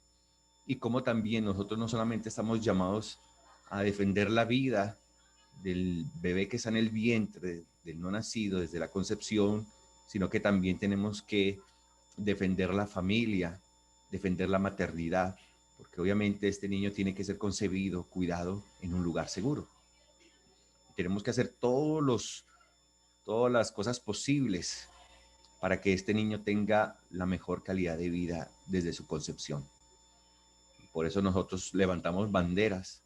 y cómo también nosotros no solamente estamos llamados a defender la vida del bebé que está en el vientre, del no nacido, desde la concepción, sino que también tenemos que defender la familia, defender la maternidad, porque obviamente este niño tiene que ser concebido, cuidado en un lugar seguro. Tenemos que hacer todas las cosas posibles para que este niño tenga la mejor calidad de vida desde su concepción. Por eso nosotros levantamos banderas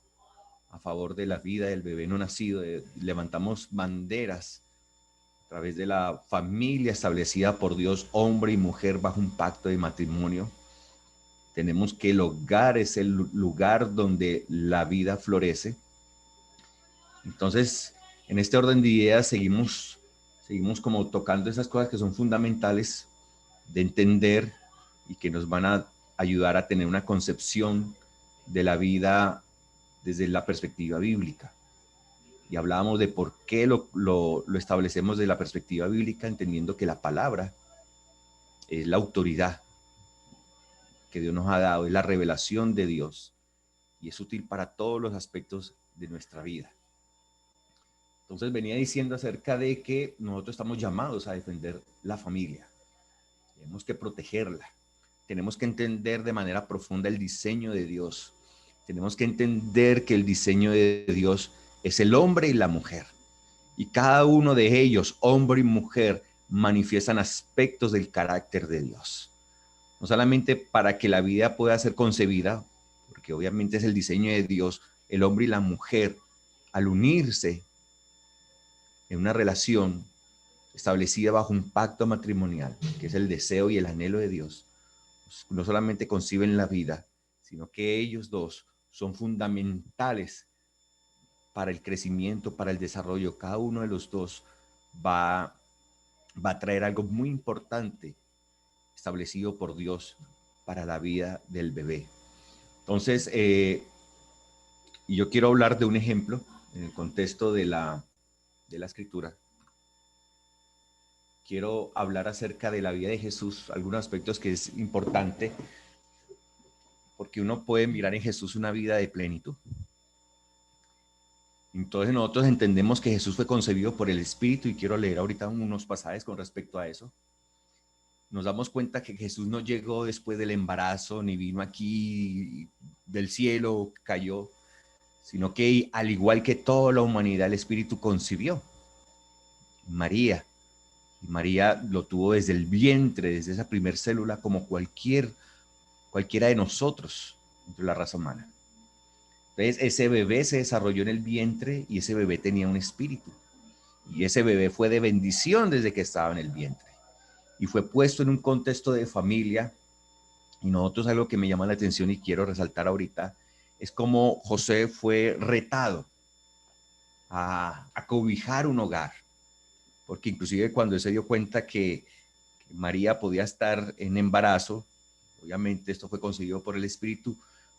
a favor de la vida del bebé no nacido, levantamos banderas a través de la familia establecida por Dios, hombre y mujer bajo un pacto de matrimonio. Tenemos que el hogar es el lugar donde la vida florece. Entonces, en este orden de ideas seguimos como tocando esas cosas que son fundamentales de entender y que nos van a ayudar a tener una concepción de la vida desde la perspectiva bíblica. Y hablábamos de por qué lo establecemos desde la perspectiva bíblica, entendiendo que la palabra es la autoridad que Dios nos ha dado, es la revelación de Dios y es útil para todos los aspectos de nuestra vida. Entonces venía diciendo acerca de que nosotros estamos llamados a defender la familia. Tenemos que protegerla. Tenemos que entender de manera profunda el diseño de Dios. Tenemos que entender que el diseño de Dios es el hombre y la mujer. Y cada uno de ellos, hombre y mujer, manifiestan aspectos del carácter de Dios. No solamente para que la vida pueda ser concebida, porque obviamente es el diseño de Dios, el hombre y la mujer, al unirse en una relación establecida bajo un pacto matrimonial, que es el deseo y el anhelo de Dios, pues no solamente conciben la vida, sino que ellos dos son fundamentales para el crecimiento, para el desarrollo. Cada uno de los dos va a traer algo muy importante establecido por Dios para la vida del bebé. Entonces, yo quiero hablar de un ejemplo en el contexto de la escritura. Quiero hablar acerca de la vida de Jesús, algunos aspectos que es importante, porque uno puede mirar en Jesús una vida de plenitud. Entonces nosotros entendemos que Jesús fue concebido por el Espíritu, y quiero leer ahorita unos pasajes con respecto a eso. Nos damos cuenta que Jesús no llegó después del embarazo, ni vino aquí del cielo, cayó, sino que al igual que toda la humanidad, el Espíritu concibió María. Y María lo tuvo desde el vientre, desde esa primer célula, como cualquiera de nosotros, entre la raza humana. Entonces, ese bebé se desarrolló en el vientre y ese bebé tenía un espíritu. Y ese bebé fue de bendición desde que estaba en el vientre. Y fue puesto en un contexto de familia. Y nosotros, algo que me llama la atención y quiero resaltar ahorita, es cómo José fue retado a cobijar un hogar. Porque inclusive cuando él se dio cuenta que María podía estar en embarazo, obviamente esto fue concebido por el Espíritu,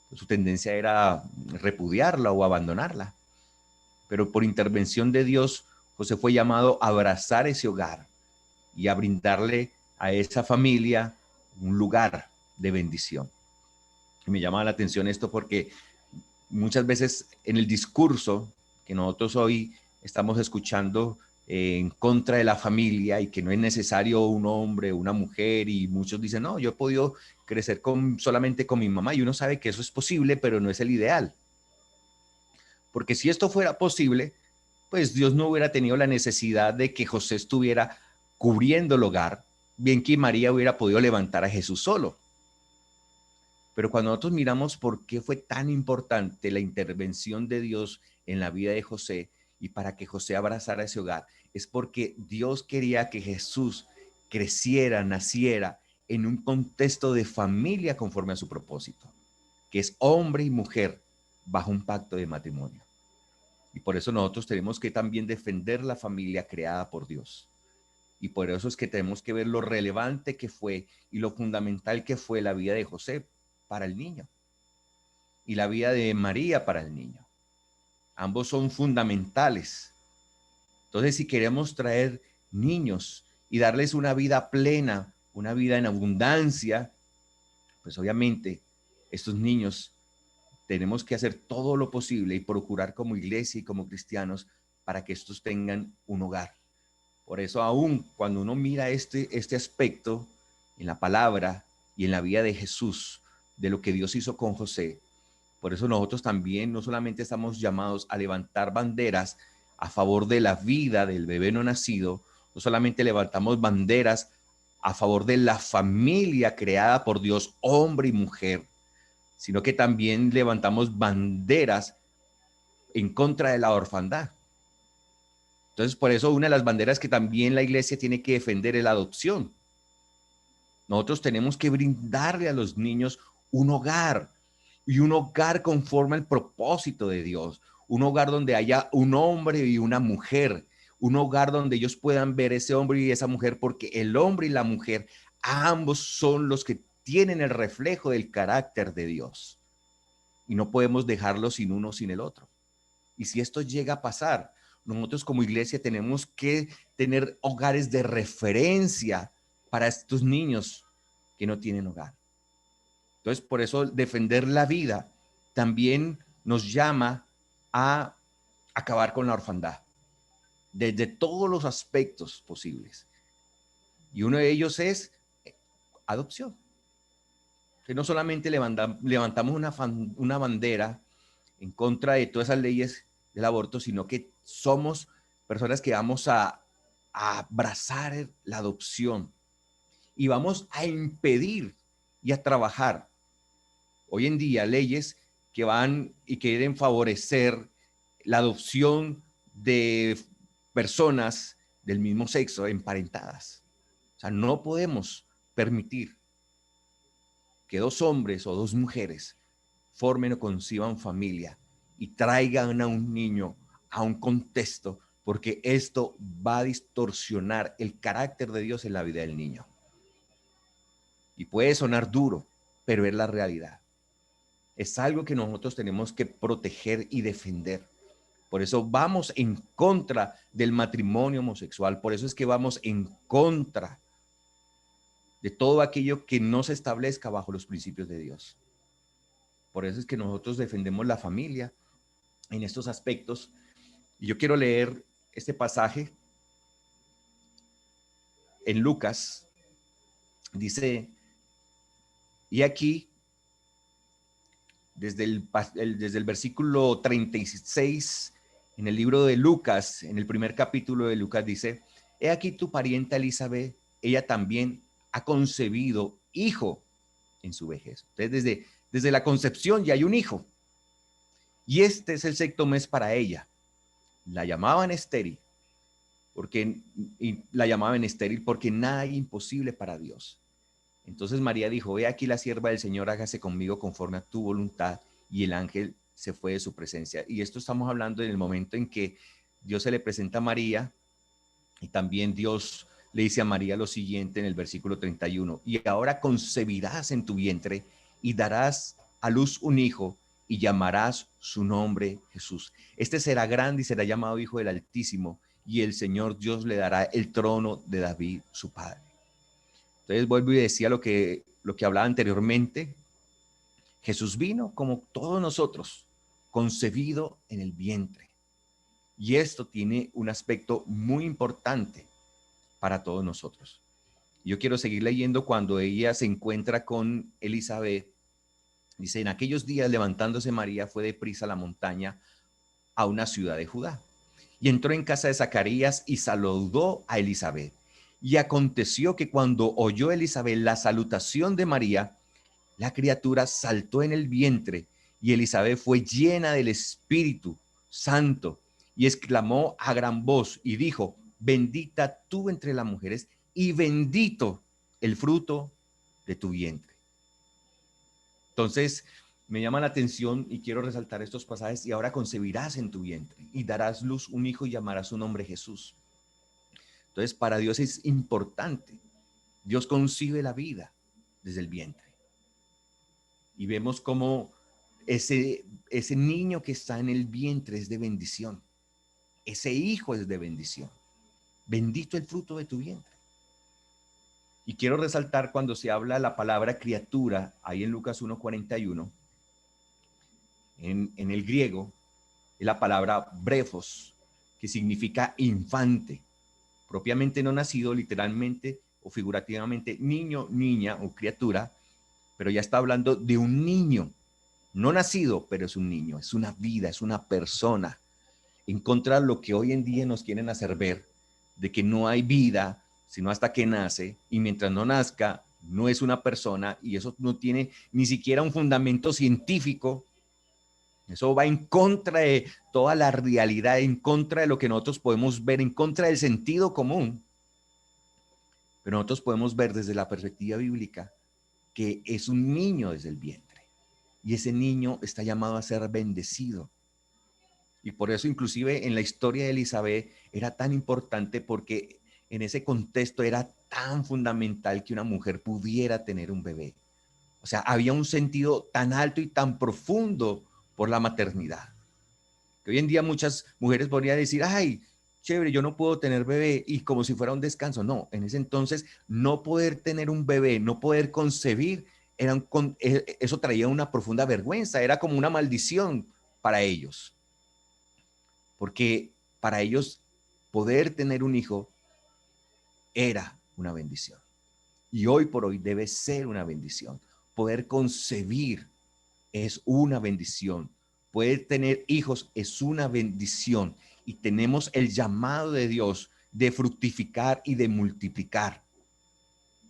pues su tendencia era repudiarla o abandonarla. Pero por intervención de Dios, José fue llamado a abrazar ese hogar y a brindarle a esa familia un lugar de bendición. Y me llama la atención esto porque muchas veces en el discurso que nosotros hoy estamos escuchando en contra de la familia y que no es necesario un hombre, una mujer, y muchos dicen, no, yo he podido crecer solamente con mi mamá, y uno sabe que eso es posible, pero no es el ideal. Porque si esto fuera posible, pues Dios no hubiera tenido la necesidad de que José estuviera cubriendo el hogar, bien que María hubiera podido levantar a Jesús solo. Pero cuando nosotros miramos por qué fue tan importante la intervención de Dios en la vida de José y para que José abrazara ese hogar, es porque Dios quería que Jesús creciera, naciera en un contexto de familia conforme a su propósito, que es hombre y mujer bajo un pacto de matrimonio. Y por eso nosotros tenemos que también defender la familia creada por Dios. Y por eso es que tenemos que ver lo relevante que fue y lo fundamental que fue la vida de José para el niño y la vida de María para el niño. Ambos son fundamentales. Entonces, si queremos traer niños y darles una vida plena, una vida en abundancia, pues obviamente estos niños tenemos que hacer todo lo posible y procurar como iglesia y como cristianos para que estos tengan un hogar. Por eso, aún cuando uno mira este aspecto en la palabra y en la vida de Jesús, de lo que Dios hizo con José, por eso nosotros también no solamente estamos llamados a levantar banderas a favor de la vida del bebé no nacido, no solamente levantamos banderas a favor de la familia creada por Dios, hombre y mujer, sino que también levantamos banderas en contra de la orfandad. Entonces, por eso una de las banderas que también la iglesia tiene que defender es la adopción. Nosotros tenemos que brindarle a los niños un hogar, y un hogar conforme al propósito de Dios, un hogar donde haya un hombre y una mujer, un hogar donde ellos puedan ver ese hombre y esa mujer, porque el hombre y la mujer, ambos son los que tienen el reflejo del carácter de Dios, y no podemos dejarlo sin uno sin el otro. Y si esto llega a pasar, nosotros como iglesia tenemos que tener hogares de referencia para estos niños que no tienen hogar. Entonces, por eso defender la vida también nos llama a acabar con la orfandad, desde todos los aspectos posibles. Y uno de ellos es adopción. Que no solamente levantamos una bandera en contra de todas esas leyes del aborto, sino que somos personas que vamos a abrazar la adopción y vamos a impedir y a trabajar hoy en día leyes que van y quieren favorecer la adopción de personas del mismo sexo emparentadas. O sea, no podemos permitir que dos hombres o dos mujeres formen o conciban familia y traigan a un niño a un contexto, porque esto va a distorsionar el carácter de Dios en la vida del niño. Y puede sonar duro, pero es la realidad. Es algo que nosotros tenemos que proteger y defender. Por eso vamos en contra del matrimonio homosexual. Por eso es que vamos en contra de todo aquello que no se establezca bajo los principios de Dios. Por eso es que nosotros defendemos la familia en estos aspectos. Y yo quiero leer este pasaje en Lucas. Dice, y aquí, desde el versículo 36, en el libro de Lucas, en el primer capítulo de Lucas, dice, he aquí tu parienta Elizabeth, ella también ha concebido hijo en su vejez. Entonces, desde la concepción ya hay un hijo. Y este es el sexto mes para ella. La llamaban estéril, porque nada hay imposible para Dios. Entonces María dijo, he aquí la sierva del Señor, hágase conmigo conforme a tu voluntad. Y el ángel se fue de su presencia. Y esto estamos hablando en el momento en que Dios se le presenta a María, y también Dios le dice a María lo siguiente en el versículo 31, y ahora concebirás en tu vientre y darás a luz un hijo y llamarás su nombre Jesús. Este será grande y será llamado Hijo del Altísimo, y el Señor Dios le dará el trono de David, su padre. Entonces vuelvo y decía lo que hablaba anteriormente. Jesús vino como todos nosotros, concebido en el vientre. Y esto tiene un aspecto muy importante para todos nosotros. Yo quiero seguir leyendo cuando ella se encuentra con Elizabeth. Dice, en aquellos días levantándose María fue deprisa a la montaña a una ciudad de Judá. Y entró en casa de Zacarías y saludó a Elizabeth. Y aconteció que cuando oyó Elizabeth la salutación de María, la criatura saltó en el vientre y Elizabeth fue llena del Espíritu Santo y exclamó a gran voz y dijo, bendita tú entre las mujeres y bendito el fruto de tu vientre. Entonces, me llama la atención y quiero resaltar estos pasajes. Y ahora concebirás en tu vientre y darás luz un hijo y llamarás su nombre Jesús. Entonces, para Dios es importante. Dios concibe la vida desde el vientre. Y vemos cómo ese niño que está en el vientre es de bendición. Ese hijo es de bendición. Bendito el fruto de tu vientre. Y quiero resaltar cuando se habla la palabra criatura, ahí en Lucas 1:41, en el griego, es la palabra brefos, que significa infante, propiamente no nacido, literalmente o figurativamente niño, niña o criatura, pero ya está hablando de un niño, no nacido, pero es un niño, es una vida, es una persona, en contra de lo que hoy en día nos quieren hacer ver, de que no hay vida, sino hasta que nace, y mientras no nazca, no es una persona, y eso no tiene ni siquiera un fundamento científico. Eso va en contra de toda la realidad, en contra de lo que nosotros podemos ver, en contra del sentido común. Pero nosotros podemos ver desde la perspectiva bíblica que es un niño desde el vientre. Y ese niño está llamado a ser bendecido. Y por eso inclusive en la historia de Elizabeth era tan importante, porque en ese contexto era tan fundamental que una mujer pudiera tener un bebé. O sea, había un sentido tan alto y tan profundo por la maternidad. Que hoy en día muchas mujeres podrían decir, ay, chévere, yo no puedo tener bebé, y como si fuera un descanso. No, en ese entonces no poder tener un bebé, no poder concebir, eso traía una profunda vergüenza, era como una maldición para ellos, porque para ellos poder tener un hijo era una bendición. Y hoy por hoy debe ser una bendición. Poder concebir es una bendición. Poder tener hijos es una bendición. Y tenemos el llamado de Dios de fructificar y de multiplicar.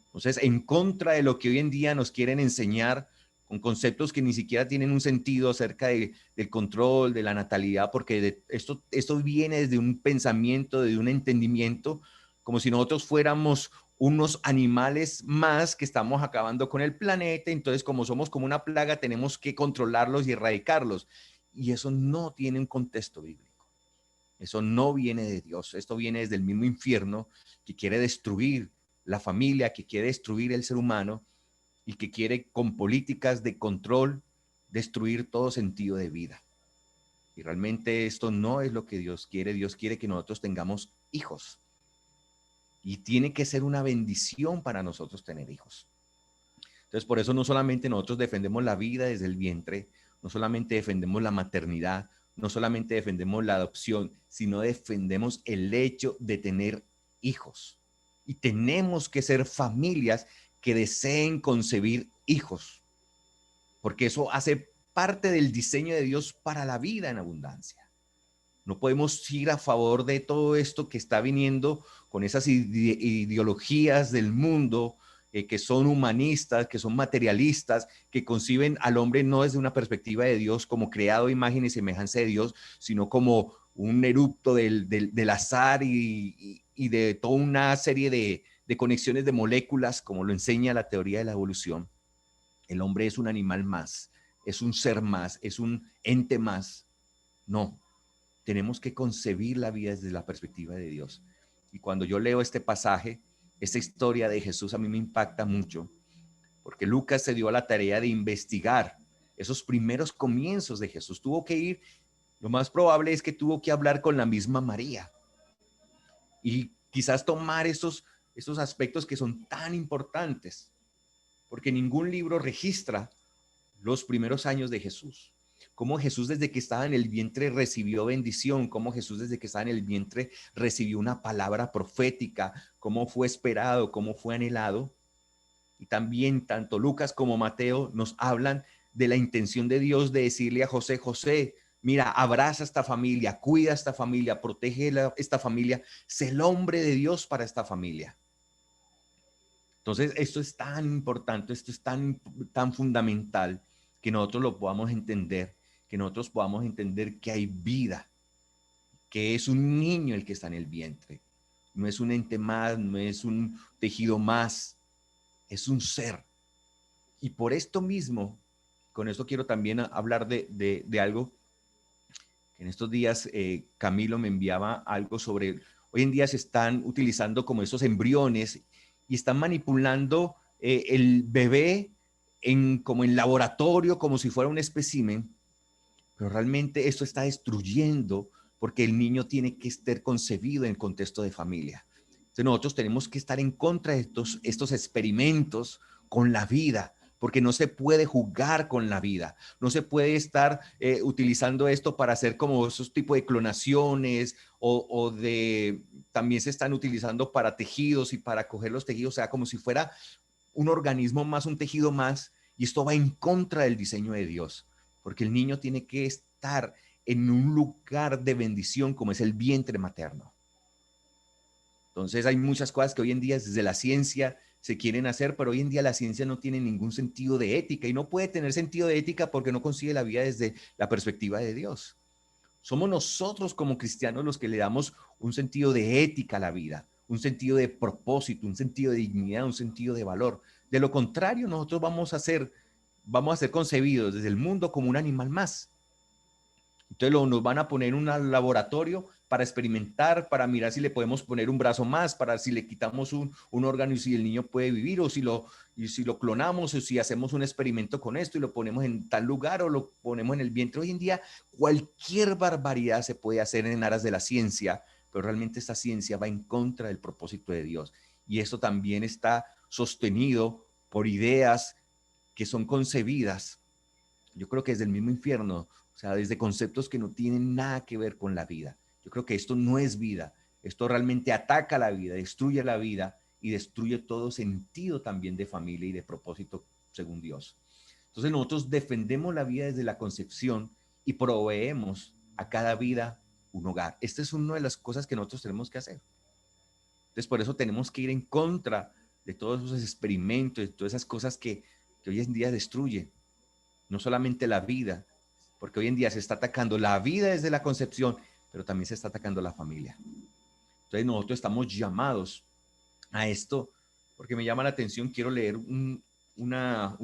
Entonces, en contra de lo que hoy en día nos quieren enseñar con conceptos que ni siquiera tienen un sentido acerca del control, de la natalidad, porque esto viene desde un pensamiento, de un entendimiento, como si nosotros fuéramos unos animales más que estamos acabando con el planeta. Entonces, como somos como una plaga, tenemos que controlarlos y erradicarlos. Y eso no tiene un contexto bíblico. Eso no viene de Dios. Esto viene desde el mismo infierno, que quiere destruir la familia, que quiere destruir el ser humano y que quiere, con políticas de control, destruir todo sentido de vida. Y realmente esto no es lo que Dios quiere. Dios quiere que nosotros tengamos hijos. Y tiene que ser una bendición para nosotros tener hijos. Entonces, por eso no solamente nosotros defendemos la vida desde el vientre, no solamente defendemos la maternidad, no solamente defendemos la adopción, sino defendemos el hecho de tener hijos. Y tenemos que ser familias que deseen concebir hijos, porque eso hace parte del diseño de Dios para la vida en abundancia. No podemos ir a favor de todo esto que está viniendo con esas ideologías del mundo, que son humanistas, que son materialistas, que conciben al hombre no desde una perspectiva de Dios como creado a imagen y semejanza de Dios, sino como un erupto del azar y de toda una serie de conexiones de moléculas, como lo enseña la teoría de la evolución. El hombre es un animal más, es un ser más, es un ente más. No, tenemos que concebir la vida desde la perspectiva de Dios. Y cuando yo leo este pasaje, esta historia de Jesús a mí me impacta mucho, porque Lucas se dio a la tarea de investigar esos primeros comienzos de Jesús. Tuvo que ir, lo más probable es que tuvo que hablar con la misma María y quizás tomar esos aspectos que son tan importantes, porque ningún libro registra los primeros años de Jesús. Cómo Jesús desde que estaba en el vientre recibió bendición, cómo Jesús desde que estaba en el vientre recibió una palabra profética, cómo fue esperado, cómo fue anhelado. Y también tanto Lucas como Mateo nos hablan de la intención de Dios de decirle a José, José, mira, abraza esta familia, cuida esta familia, protege esta familia, sé el hombre de Dios para esta familia. Entonces, esto es tan importante, esto es tan fundamental, que nosotros lo podamos entender, que nosotros podamos entender que hay vida, que es un niño el que está en el vientre. No es un ente más, no es un tejido más, es un ser. Y por esto mismo, con esto quiero también hablar de algo que en estos días Camilo me enviaba algo sobre, hoy en día se están utilizando como esos embriones y están manipulando el bebé como en laboratorio, como si fuera un espécimen, pero realmente esto está destruyendo, porque el niño tiene que estar concebido en contexto de familia. Entonces nosotros tenemos que estar en contra de estos experimentos con la vida, porque no se puede jugar con la vida, no se puede estar utilizando esto para hacer como esos tipos de clonaciones también se están utilizando para tejidos y para coger los tejidos, o sea, como si fuera un organismo más, un tejido más, y esto va en contra del diseño de Dios, porque el niño tiene que estar en un lugar de bendición como es el vientre materno. Entonces hay muchas cosas que hoy en día desde la ciencia se quieren hacer, pero hoy en día la ciencia no tiene ningún sentido de ética y no puede tener sentido de ética porque no concibe la vida desde la perspectiva de Dios. Somos nosotros como cristianos los que le damos un sentido de ética a la vida, un sentido de propósito, un sentido de dignidad, un sentido de valor. De lo contrario, nosotros vamos a ser concebidos desde el mundo como un animal más. Entonces nos van a poner en un laboratorio para experimentar, para mirar si le podemos poner un brazo más, para si le quitamos un órgano y si el niño puede vivir, o si lo clonamos, o si hacemos un experimento con esto y lo ponemos en tal lugar o lo ponemos en el vientre. Hoy en día cualquier barbaridad se puede hacer en aras de la ciencia, pero realmente esta ciencia va en contra del propósito de Dios. Y esto también está sostenido por ideas que son concebidas, yo creo que desde el mismo infierno, o sea, desde conceptos que no tienen nada que ver con la vida. Yo creo que esto no es vida, esto realmente ataca la vida, destruye la vida y destruye todo sentido también de familia y de propósito según Dios. Entonces nosotros defendemos la vida desde la concepción y proveemos a cada vida un hogar. Esta es una de las cosas que nosotros tenemos que hacer. Entonces por eso tenemos que ir en contra de todos esos experimentos, de todas esas cosas que hoy en día destruyen no solamente la vida, porque hoy en día se está atacando la vida desde la concepción, pero también se está atacando la familia. Entonces nosotros estamos llamados a esto, porque me llama la atención, quiero leer un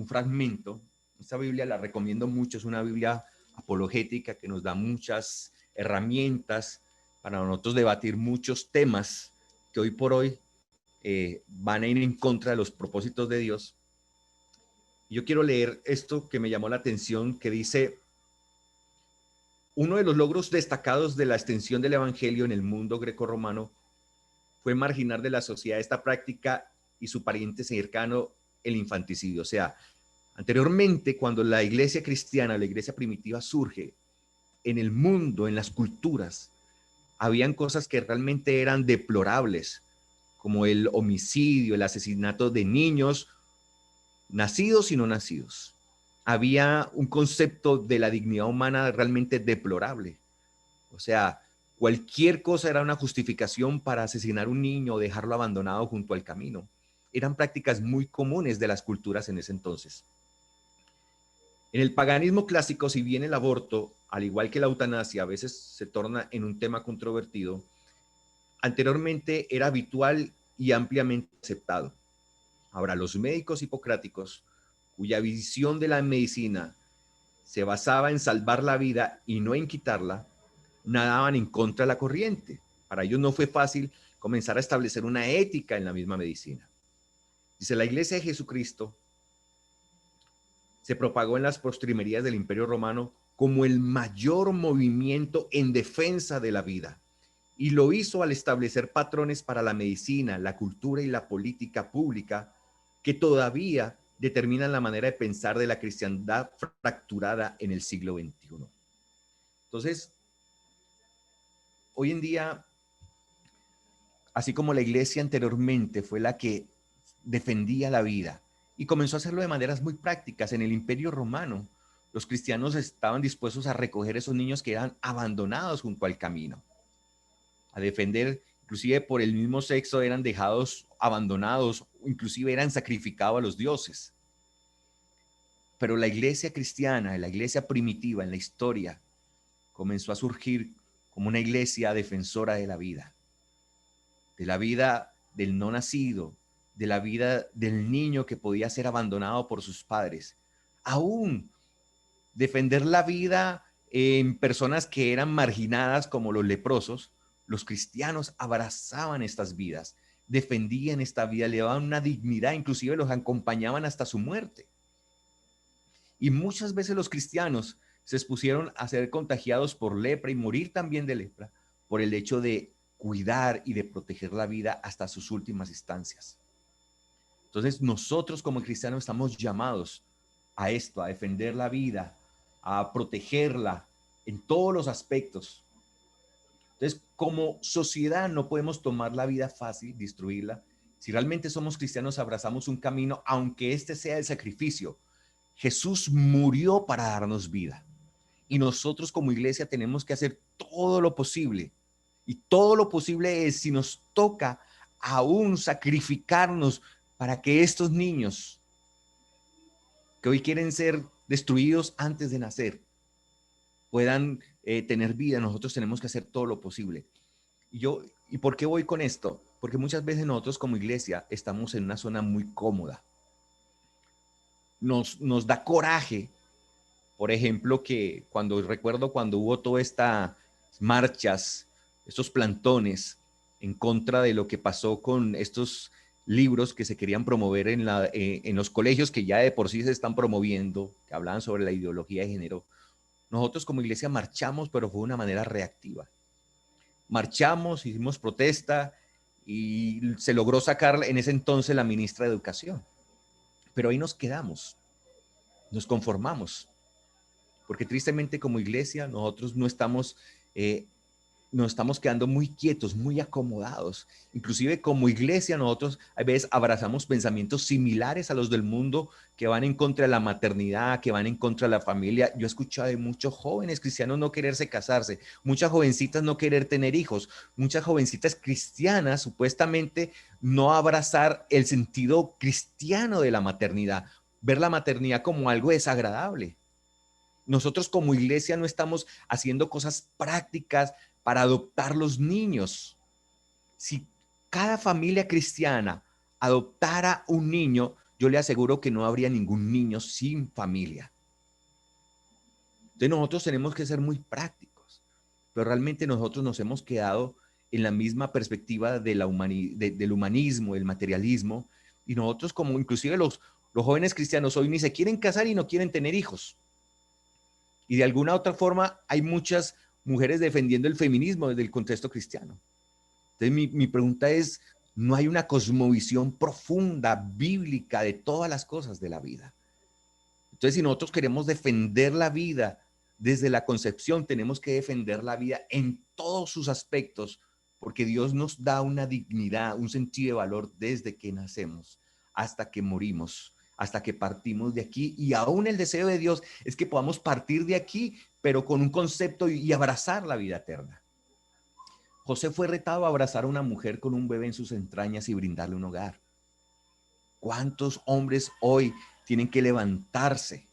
fragmento. Esta Biblia la recomiendo mucho, es una Biblia apologética que nos da muchas herramientas para nosotros debatir muchos temas que hoy por hoy van a ir en contra de los propósitos de Dios. Yo quiero leer esto que me llamó la atención, que dice: uno de los logros destacados de la extensión del evangelio en el mundo grecorromano fue marginar de la sociedad esta práctica y su pariente cercano, el infanticidio. O sea, anteriormente, cuando la iglesia cristiana, la iglesia primitiva surge en el mundo, en las culturas, habían cosas que realmente eran deplorables, como el homicidio, el asesinato de niños, nacidos y no nacidos. Había un concepto de la dignidad humana realmente deplorable. O sea, cualquier cosa era una justificación para asesinar a un niño o dejarlo abandonado junto al camino. Eran prácticas muy comunes de las culturas en ese entonces. En el paganismo clásico, si bien el aborto, al igual que la eutanasia, a veces se torna en un tema controvertido, anteriormente era habitual y ampliamente aceptado. Ahora, los médicos hipocráticos, cuya visión de la medicina se basaba en salvar la vida y no en quitarla, nadaban en contra de la corriente. Para ellos no fue fácil comenzar a establecer una ética en la misma medicina. Dice, la iglesia de Jesucristo se propagó en las postrimerías del Imperio Romano como el mayor movimiento en defensa de la vida. Y lo hizo al establecer patrones para la medicina, la cultura y la política pública que todavía determinan la manera de pensar de la cristiandad fracturada en el siglo XXI. Entonces, hoy en día, así como la iglesia anteriormente fue la que defendía la vida y comenzó a hacerlo de maneras muy prácticas en el Imperio Romano, los cristianos estaban dispuestos a recoger esos niños que eran abandonados junto al camino, a defender, inclusive por el mismo sexo eran dejados abandonados, inclusive eran sacrificados a los dioses. Pero la iglesia cristiana, la iglesia primitiva en la historia, comenzó a surgir como una iglesia defensora de la vida del no nacido, de la vida del niño que podía ser abandonado por sus padres. Aún defender la vida en personas que eran marginadas como los leprosos, los cristianos abrazaban estas vidas, defendían esta vida, le daban una dignidad, inclusive los acompañaban hasta su muerte. Y muchas veces los cristianos se expusieron a ser contagiados por lepra y morir también de lepra por el hecho de cuidar y de proteger la vida hasta sus últimas instancias. Entonces nosotros como cristianos estamos llamados a esto, a defender la vida, a protegerla en todos los aspectos. Entonces, como sociedad no podemos tomar la vida fácil, destruirla. Si realmente somos cristianos, abrazamos un camino, aunque este sea el sacrificio. Jesús murió para darnos vida. Y nosotros como iglesia tenemos que hacer todo lo posible. Y todo lo posible es, si nos toca aún sacrificarnos para que estos niños que hoy quieren ser destruidos antes de nacer puedan tener vida. Nosotros tenemos que hacer todo lo posible. ¿Y por qué voy con esto? Porque muchas veces nosotros como iglesia estamos en una zona muy cómoda. Nos da coraje, por ejemplo, que recuerdo cuando hubo todas estas marchas, estos plantones en contra de lo que pasó con estos libros que se querían promover en los colegios que ya de por sí se están promoviendo, que hablaban sobre la ideología de género. Nosotros como iglesia marchamos, pero fue de una manera reactiva. Marchamos, hicimos protesta y se logró sacar en ese entonces la ministra de Educación. Pero ahí nos quedamos, nos conformamos, porque tristemente como iglesia nosotros nos estamos quedando muy quietos, muy acomodados. Inclusive como iglesia nosotros a veces abrazamos pensamientos similares a los del mundo que van en contra de la maternidad, que van en contra de la familia. Yo he escuchado de muchos jóvenes cristianos no quererse casarse, muchas jovencitas no querer tener hijos, muchas jovencitas cristianas supuestamente no abrazar el sentido cristiano de la maternidad, ver la maternidad como algo desagradable. Nosotros como iglesia no estamos haciendo cosas prácticas para adoptar los niños. Si cada familia cristiana adoptara un niño, yo le aseguro que no habría ningún niño sin familia. Entonces nosotros tenemos que ser muy prácticos, pero realmente nosotros nos hemos quedado en la misma perspectiva de del humanismo, el materialismo, y nosotros como inclusive los jóvenes cristianos hoy ni se quieren casar y no quieren tener hijos. Y de alguna otra forma hay muchas mujeres defendiendo el feminismo desde el contexto cristiano. Entonces mi pregunta es, ¿no hay una cosmovisión profunda, bíblica de todas las cosas de la vida? Entonces si nosotros queremos defender la vida desde la concepción, tenemos que defender la vida en todos sus aspectos, porque Dios nos da una dignidad, un sentido de valor desde que nacemos hasta que morimos, hasta que partimos de aquí. Y aún el deseo de Dios es que podamos partir de aquí, pero con un concepto y abrazar la vida eterna. José fue retado a abrazar a una mujer con un bebé en sus entrañas y brindarle un hogar. ¿Cuántos hombres hoy tienen que levantarse?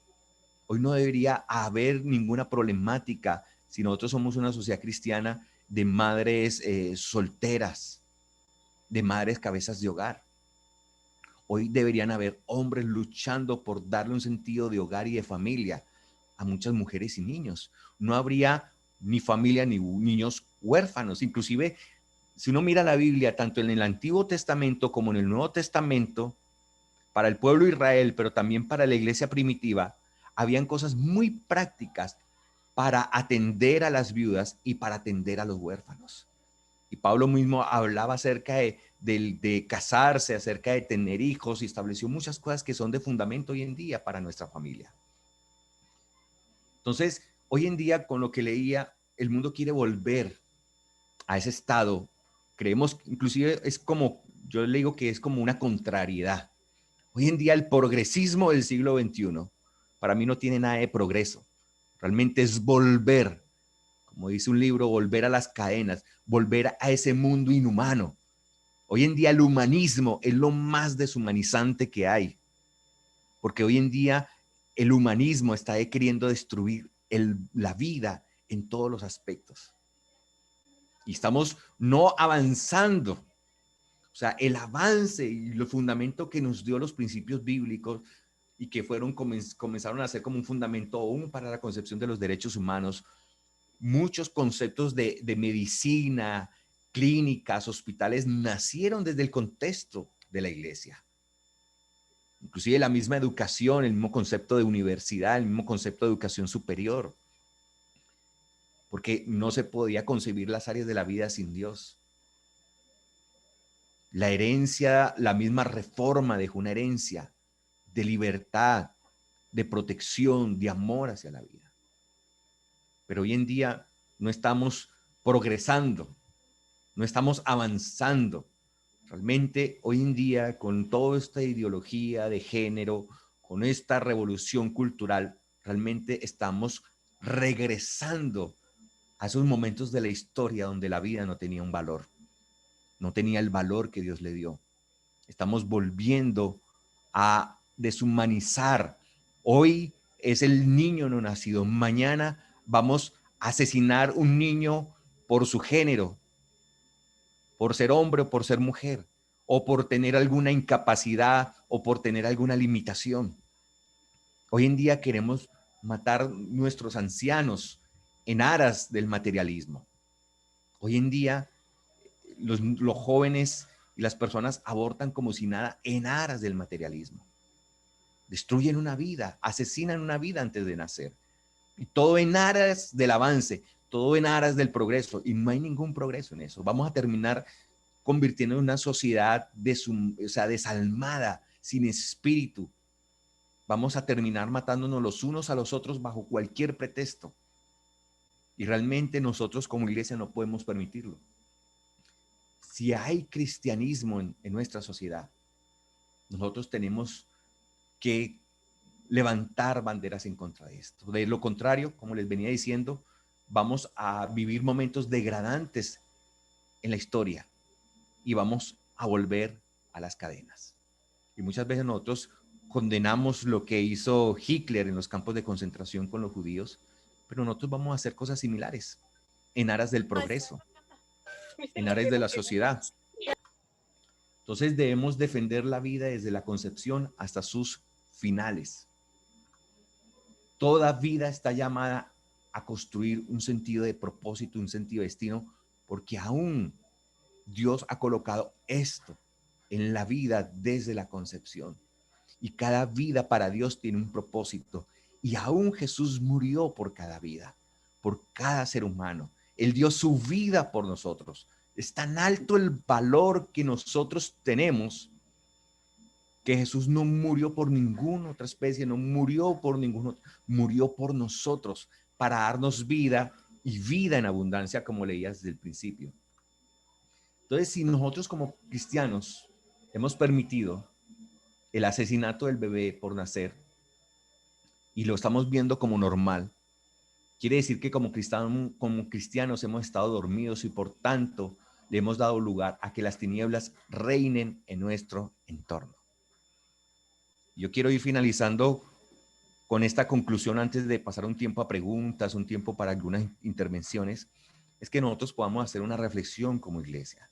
Hoy no debería haber ninguna problemática si nosotros somos una sociedad cristiana de madres solteras, de madres cabezas de hogar. Hoy deberían haber hombres luchando por darle un sentido de hogar y de familia a muchas mujeres y niños. No habría ni familia ni niños huérfanos. Inclusive, si uno mira la Biblia, tanto en el Antiguo Testamento como en el Nuevo Testamento, para el pueblo de Israel, pero también para la iglesia primitiva, habían cosas muy prácticas para atender a las viudas y para atender a los huérfanos. Y Pablo mismo hablaba acerca de casarse, acerca de tener hijos y estableció muchas cosas que son de fundamento hoy en día para nuestra familia. Entonces, hoy en día, con lo que leía, el mundo quiere volver a ese estado. Creemos, inclusive es como, yo le digo que es como una contrariedad. Hoy en día el progresismo del siglo XXI para mí no tiene nada de progreso. Realmente es volver, como dice un libro, volver a las cadenas, volver a ese mundo inhumano. Hoy en día el humanismo es lo más deshumanizante que hay, porque hoy en día el humanismo está queriendo destruir la vida en todos los aspectos. Y estamos no avanzando. O sea, el avance y el fundamento que nos dio los principios bíblicos y que comenzaron a ser como un fundamento aún para la concepción de los derechos humanos, muchos conceptos de medicina, clínicas, hospitales, nacieron desde el contexto de la iglesia. Inclusive la misma educación, el mismo concepto de universidad, el mismo concepto de educación superior, porque no se podía concebir las áreas de la vida sin Dios. La herencia, la misma reforma dejó una herencia de libertad, de protección, de amor hacia la vida. Pero hoy en día no estamos progresando, no estamos avanzando. Realmente hoy en día, con toda esta ideología de género, con esta revolución cultural, realmente estamos regresando a esos momentos de la historia donde la vida no tenía un valor, no tenía el valor que Dios le dio. Estamos volviendo a deshumanizar. Hoy es el niño no nacido. Mañana vamos a asesinar un niño por su género, por ser hombre o por ser mujer, o por tener alguna incapacidad o por tener alguna limitación. Hoy en día queremos matar nuestros ancianos en aras del materialismo. Hoy en día los jóvenes y las personas abortan como si nada en aras del materialismo. Destruyen una vida, asesinan una vida antes de nacer. Y todo en aras del avance, todo en aras del progreso. Y no hay ningún progreso en eso. Vamos a terminar convirtiendo en una sociedad desalmada, sin espíritu. Vamos a terminar matándonos los unos a los otros bajo cualquier pretexto. Y realmente nosotros como iglesia no podemos permitirlo. Si hay cristianismo en nuestra sociedad, nosotros tenemos que levantar banderas en contra de esto. De lo contrario, como les venía diciendo, vamos a vivir momentos degradantes en la historia y vamos a volver a las cadenas. Y muchas veces nosotros condenamos lo que hizo Hitler en los campos de concentración con los judíos, pero nosotros vamos a hacer cosas similares en aras del progreso, en aras de la sociedad. Entonces debemos defender la vida desde la concepción hasta sus finales. Toda vida está llamada a construir un sentido de propósito, un sentido de destino, porque aún Dios ha colocado esto en la vida desde la concepción. Y cada vida para Dios tiene un propósito. Y aún Jesús murió por cada vida, por cada ser humano. Él dio su vida por nosotros. Es tan alto el valor que nosotros tenemos que Jesús no murió por ninguna otra especie, no murió por ningún otro, murió por nosotros para darnos vida y vida en abundancia, como leías desde el principio. Entonces, si nosotros como cristianos hemos permitido el asesinato del bebé por nacer y lo estamos viendo como normal, quiere decir que como cristianos hemos estado dormidos y por tanto le hemos dado lugar a que las tinieblas reinen en nuestro entorno. Yo quiero ir finalizando con esta conclusión antes de pasar un tiempo a preguntas, un tiempo para algunas intervenciones, es que nosotros podamos hacer una reflexión como iglesia.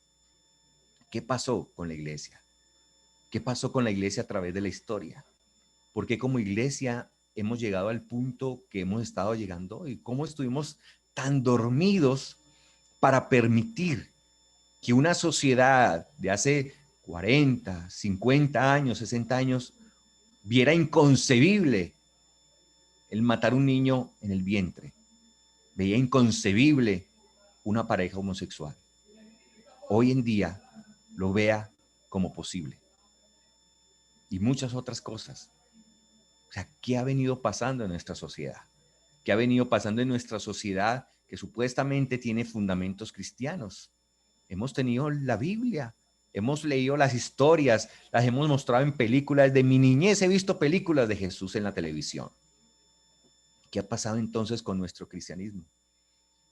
¿Qué pasó con la iglesia? ¿Qué pasó con la iglesia a través de la historia? ¿Por qué como iglesia hemos llegado al punto que hemos estado llegando hoy? ¿Cómo estuvimos tan dormidos para permitir que una sociedad de hace 40, 50 años, 60 años viera inconcebible el matar un niño en el vientre? Veía inconcebible una pareja homosexual. Hoy en día lo vea como posible. Y muchas otras cosas. O sea, ¿qué ha venido pasando en nuestra sociedad? ¿Qué ha venido pasando en nuestra sociedad que supuestamente tiene fundamentos cristianos? Hemos tenido la Biblia, hemos leído las historias, las hemos mostrado en películas. De mi niñez he visto películas de Jesús en la televisión. ¿Qué ha pasado entonces con nuestro cristianismo?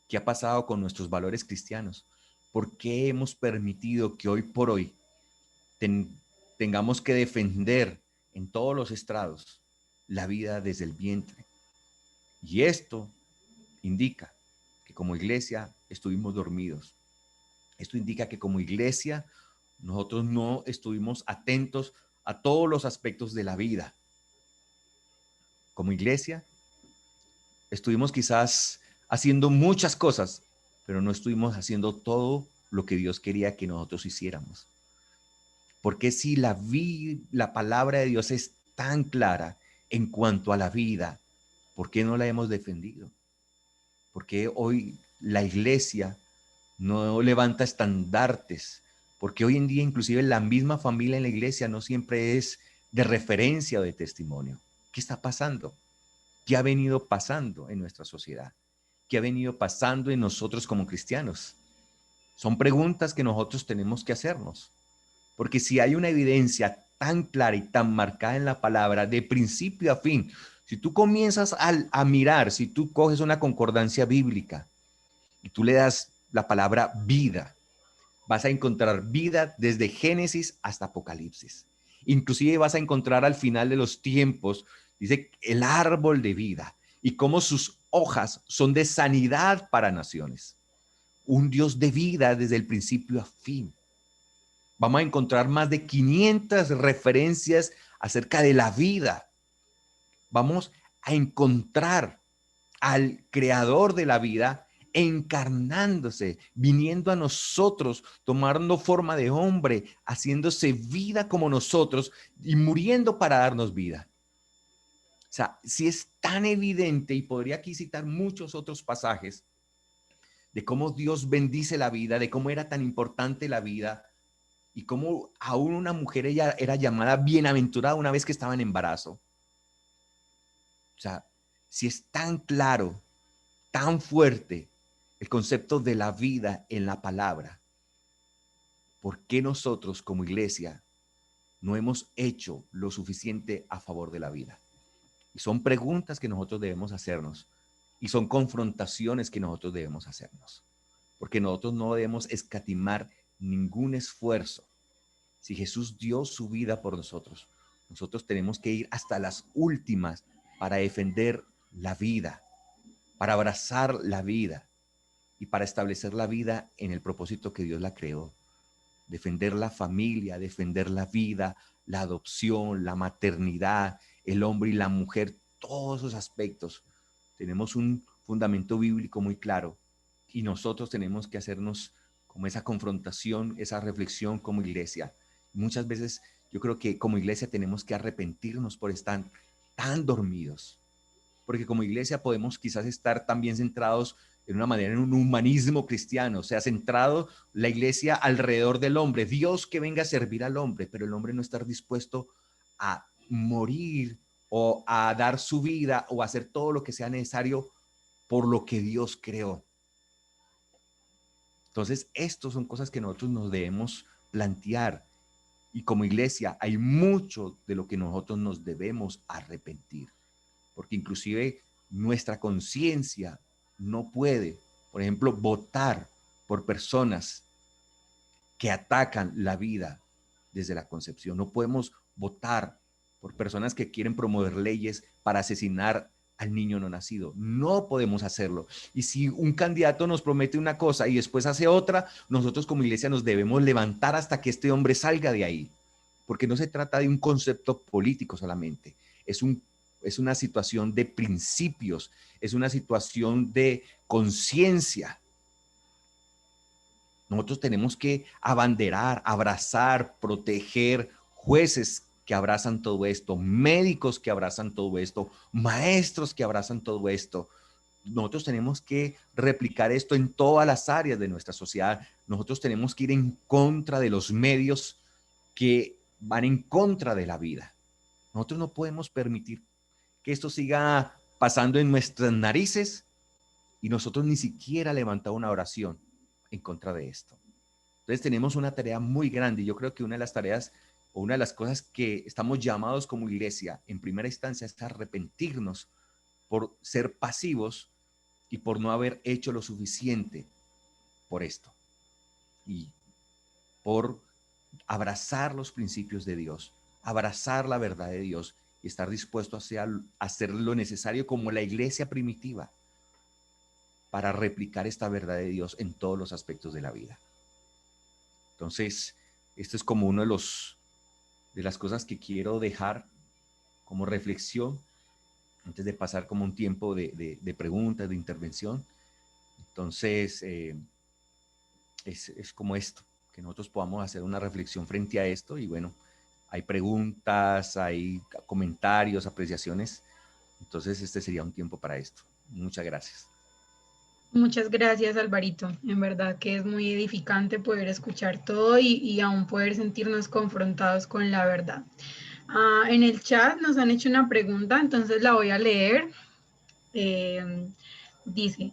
¿Qué ha pasado con nuestros valores cristianos? ¿Por qué hemos permitido que hoy por hoy tengamos que defender en todos los estrados la vida desde el vientre? Y esto indica que como iglesia estuvimos dormidos. Esto indica que como iglesia nosotros no estuvimos atentos a todos los aspectos de la vida. Como iglesia estuvimos quizás haciendo muchas cosas, pero no estuvimos haciendo todo lo que Dios quería que nosotros hiciéramos. Porque si la palabra de Dios es tan clara en cuanto a la vida, ¿por qué no la hemos defendido? ¿Por qué hoy la iglesia no levanta estandartes? Porque hoy en día inclusive la misma familia en la iglesia no siempre es de referencia o de testimonio. ¿Qué está pasando? ¿Qué ha venido pasando en nuestra sociedad? ¿Qué ha venido pasando en nosotros como cristianos? Son preguntas que nosotros tenemos que hacernos. Porque si hay una evidencia tan clara y tan marcada en la palabra, de principio a fin, si tú comienzas a mirar, si tú coges una concordancia bíblica y tú le das la palabra vida, Vas a encontrar vida desde Génesis hasta Apocalipsis. Inclusive vas a encontrar al final de los tiempos, dice, el árbol de vida y cómo sus hojas son de sanidad para naciones. Un Dios de vida desde el principio a fin. Vamos a encontrar más de 500 referencias acerca de la vida. Vamos a encontrar al creador de la vida encarnándose, viniendo a nosotros, tomando forma de hombre, haciéndose vida como nosotros y muriendo para darnos vida. O sea, si es tan evidente, y podría aquí citar muchos otros pasajes de cómo Dios bendice la vida, de cómo era tan importante la vida y cómo aún una mujer ella era llamada bienaventurada una vez que estaba en embarazo. O sea, si es tan claro, tan fuerte el concepto de la vida en la palabra, ¿por qué nosotros como iglesia no hemos hecho lo suficiente a favor de la vida? Y son preguntas que nosotros debemos hacernos y son confrontaciones que nosotros debemos hacernos, porque nosotros no debemos escatimar ningún esfuerzo. Si Jesús dio su vida por nosotros, nosotros tenemos que ir hasta las últimas para defender la vida, para abrazar la vida y para establecer la vida en el propósito que Dios la creó. Defender la familia, defender la vida, la adopción, la maternidad, el hombre y la mujer, todos esos aspectos. Tenemos un fundamento bíblico muy claro y nosotros tenemos que hacernos como esa confrontación, esa reflexión como iglesia. Muchas veces yo creo que como iglesia tenemos que arrepentirnos por estar tan dormidos, porque como iglesia podemos quizás estar también centrados en una manera en un humanismo cristiano, o sea, centrado la iglesia alrededor del hombre, Dios que venga a servir al hombre, pero el hombre no estar dispuesto a morir o a dar su vida o a hacer todo lo que sea necesario por lo que Dios creó. Entonces, estas son cosas que nosotros nos debemos plantear y como iglesia hay mucho de lo que nosotros nos debemos arrepentir, porque inclusive nuestra conciencia no puede, por ejemplo, votar por personas que atacan la vida desde la concepción. No podemos votar por personas que quieren promover leyes para asesinar al niño no nacido. No podemos hacerlo. Y si un candidato nos promete una cosa y después hace otra, nosotros como iglesia nos debemos levantar hasta que este hombre salga de ahí. Porque no se trata de un concepto político solamente, es una situación de principios, es una situación de conciencia. Nosotros tenemos que abanderar, abrazar, proteger jueces que abrazan todo esto, médicos que abrazan todo esto, maestros que abrazan todo esto. Nosotros tenemos que replicar esto en todas las áreas de nuestra sociedad. Nosotros tenemos que ir en contra de los medios que van en contra de la vida. Nosotros no podemos permitir que esto siga pasando en nuestras narices y nosotros ni siquiera levantar una oración en contra de esto. Entonces tenemos una tarea muy grande y yo creo que una de las tareas o una de las cosas que estamos llamados como iglesia en primera instancia es arrepentirnos por ser pasivos y por no haber hecho lo suficiente por esto y por abrazar los principios de Dios, abrazar la verdad de Dios y estar dispuesto a hacer lo necesario como la iglesia primitiva para replicar esta verdad de Dios en todos los aspectos de la vida. Entonces, esto es como uno de las cosas que quiero dejar como reflexión antes de pasar como un tiempo de preguntas, de intervención. Entonces, es como esto, que nosotros podamos hacer una reflexión frente a esto y bueno, hay preguntas, hay comentarios, apreciaciones. Entonces, este sería un tiempo para esto. Muchas gracias. Muchas gracias, Alvarito. En verdad que es muy edificante poder escuchar todo y aún poder sentirnos confrontados con la verdad. En el chat nos han hecho una pregunta, entonces la voy a leer. Dice,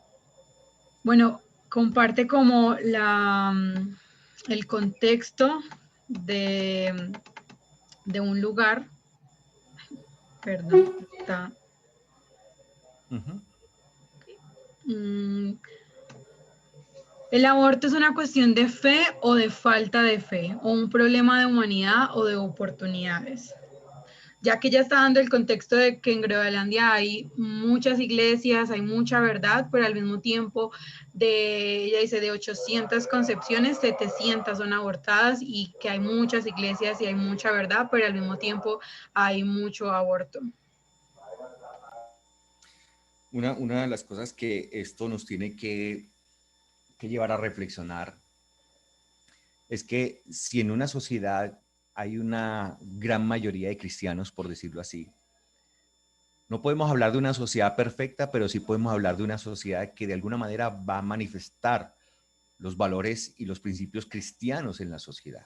bueno, comparte como el contexto de, de un lugar, perdón, está, Uh -huh. mm, ¿El aborto es una cuestión de fe o de falta de fe? ¿O un problema de humanidad o de oportunidades? Ya que ya está dando el contexto de que en Groenlandia hay muchas iglesias, hay mucha verdad, pero al mismo tiempo ella dice, de 800 concepciones, 700 son abortadas y que hay muchas iglesias y hay mucha verdad, pero al mismo tiempo hay mucho aborto. Una de las cosas que esto nos tiene que llevar a reflexionar es que si en una sociedad hay una gran mayoría de cristianos, por decirlo así, no podemos hablar de una sociedad perfecta, pero sí podemos hablar de una sociedad que de alguna manera va a manifestar los valores y los principios cristianos en la sociedad.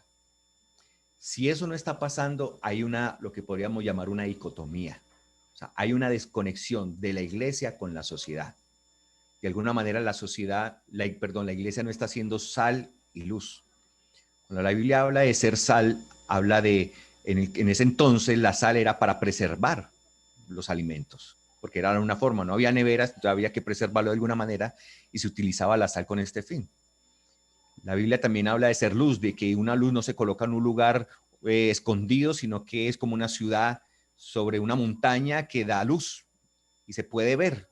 Si eso no está pasando, hay lo que podríamos llamar una dicotomía. O sea, hay una desconexión de la iglesia con la sociedad. De alguna manera la sociedad, la iglesia no está siendo sal y luz. Cuando la Biblia habla de ser sal, habla de, en ese entonces la sal era para preservar los alimentos, porque era una forma, no había neveras, había que preservarlo de alguna manera y se utilizaba la sal con este fin. La Biblia también habla de ser luz, de que una luz no se coloca en un lugar escondido, sino que es como una ciudad sobre una montaña que da luz y se puede ver.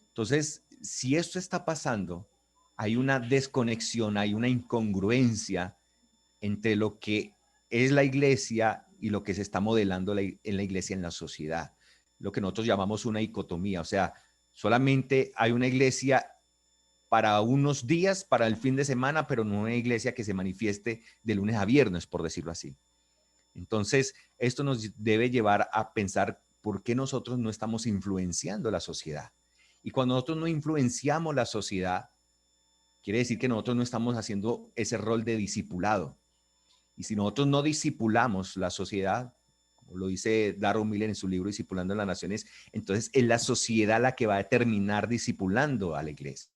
Entonces, si esto está pasando, hay una desconexión, hay una incongruencia entre lo que es la iglesia y lo que se está modelando en la iglesia en la sociedad. Lo que nosotros llamamos una dicotomía, o sea, solamente hay una iglesia para unos días, para el fin de semana, pero no una iglesia que se manifieste de lunes a viernes, por decirlo así. Entonces, esto nos debe llevar a pensar por qué nosotros no estamos influenciando la sociedad. Y cuando nosotros no influenciamos la sociedad, quiere decir que nosotros no estamos haciendo ese rol de discipulado. Y si nosotros no discipulamos la sociedad, como lo dice Darrell Miller en su libro Discipulando en las Naciones, entonces es la sociedad la que va a terminar discipulando a la iglesia.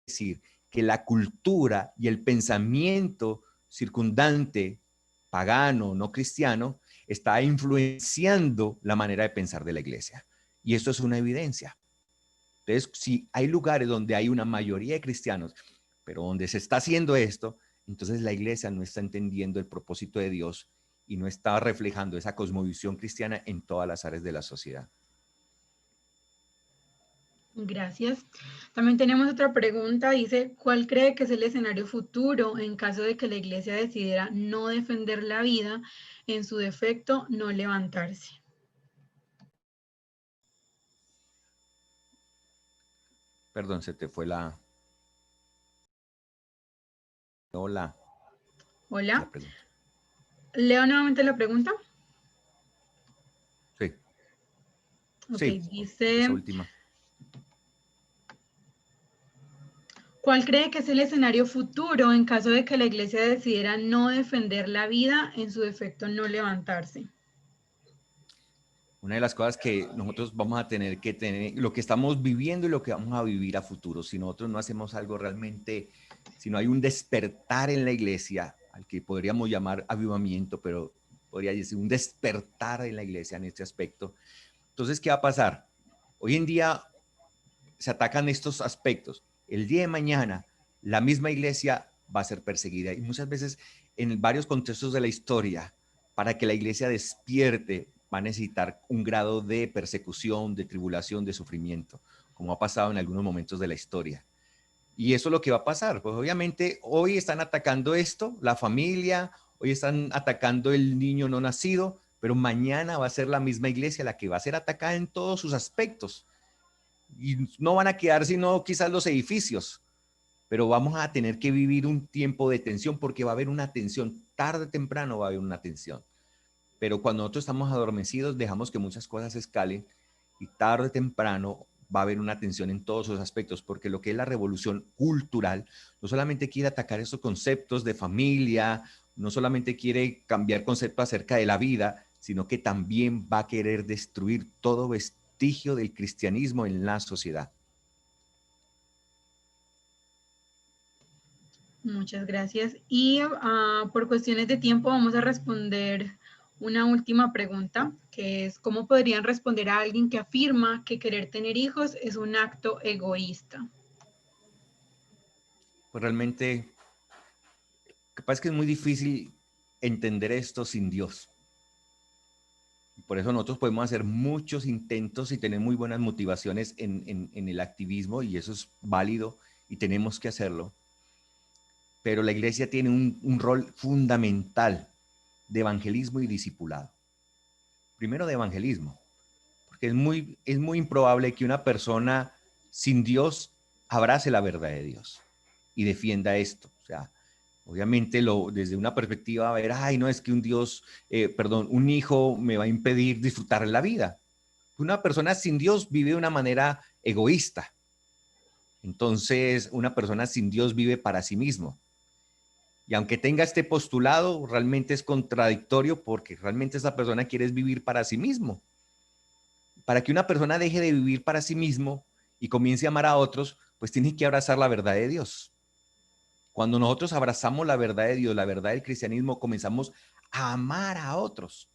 Es decir, que la cultura y el pensamiento circundante, pagano, no cristiano, está influenciando la manera de pensar de la iglesia. Y esto es una evidencia. Entonces, si hay lugares donde hay una mayoría de cristianos, pero donde se está haciendo esto, entonces la iglesia no está entendiendo el propósito de Dios y no está reflejando esa cosmovisión cristiana en todas las áreas de la sociedad. Gracias. También tenemos otra pregunta. Dice, ¿cuál cree que es el escenario futuro en caso de que la iglesia decidiera no defender la vida, en su defecto, no levantarse? Perdón, se te fue la Hola. pregunta. Leo nuevamente la pregunta. Sí, Ok, sí, esa dice, última. ¿cuál cree que es el escenario futuro en caso de que la iglesia decidiera no defender la vida, en su defecto, no levantarse? Una de las cosas que nosotros vamos a tener que tener, lo que estamos viviendo y lo que vamos a vivir a futuro, si nosotros no hacemos algo realmente, si no hay un despertar en la iglesia, al que podríamos llamar avivamiento, pero podría decir un despertar en la iglesia en este aspecto. Entonces, ¿qué va a pasar? Hoy en día se atacan estos aspectos. El día de mañana, la misma iglesia va a ser perseguida y muchas veces en varios contextos de la historia, para que la iglesia despierte, va a necesitar un grado de persecución, de tribulación, de sufrimiento, como ha pasado en algunos momentos de la historia. Y eso es lo que va a pasar. Pues obviamente hoy están atacando esto, la familia, hoy están atacando el niño no nacido, pero mañana va a ser la misma iglesia la que va a ser atacada en todos sus aspectos. Y no van a quedar sino quizás los edificios, pero vamos a tener que vivir un tiempo de tensión porque va a haber una tensión, tarde o temprano va a haber una tensión. Pero cuando nosotros estamos adormecidos, dejamos que muchas cosas escalen y tarde o temprano va a haber una tensión en todos esos aspectos, porque lo que es la revolución cultural no solamente quiere atacar esos conceptos de familia, no solamente quiere cambiar conceptos acerca de la vida, sino que también va a querer destruir todo vestigio del cristianismo en la sociedad. Muchas gracias. Y por cuestiones de tiempo vamos a responder una última pregunta, que es, ¿cómo podrían responder a alguien que afirma que querer tener hijos es un acto egoísta? pues realmente, capaz que es muy difícil entender esto sin Dios. Por eso nosotros podemos hacer muchos intentos y tener muy buenas motivaciones en el activismo, y eso es válido y tenemos que hacerlo. Pero la iglesia tiene un rol fundamental de evangelismo y discipulado. Primero de evangelismo, porque es muy improbable que una persona sin Dios abrace la verdad de Dios y defienda esto. O sea, obviamente desde una perspectiva va a ver, ay, no, es que un hijo me va a impedir disfrutar la vida. Una persona sin Dios vive de una manera egoísta. Entonces, una persona sin Dios vive para sí mismo. Y aunque tenga este postulado, realmente es contradictorio, porque realmente esa persona quiere vivir para sí mismo. Para que una persona deje de vivir para sí mismo y comience a amar a otros, pues tiene que abrazar la verdad de Dios. Cuando nosotros abrazamos la verdad de Dios, la verdad del cristianismo, comenzamos a amar a otros.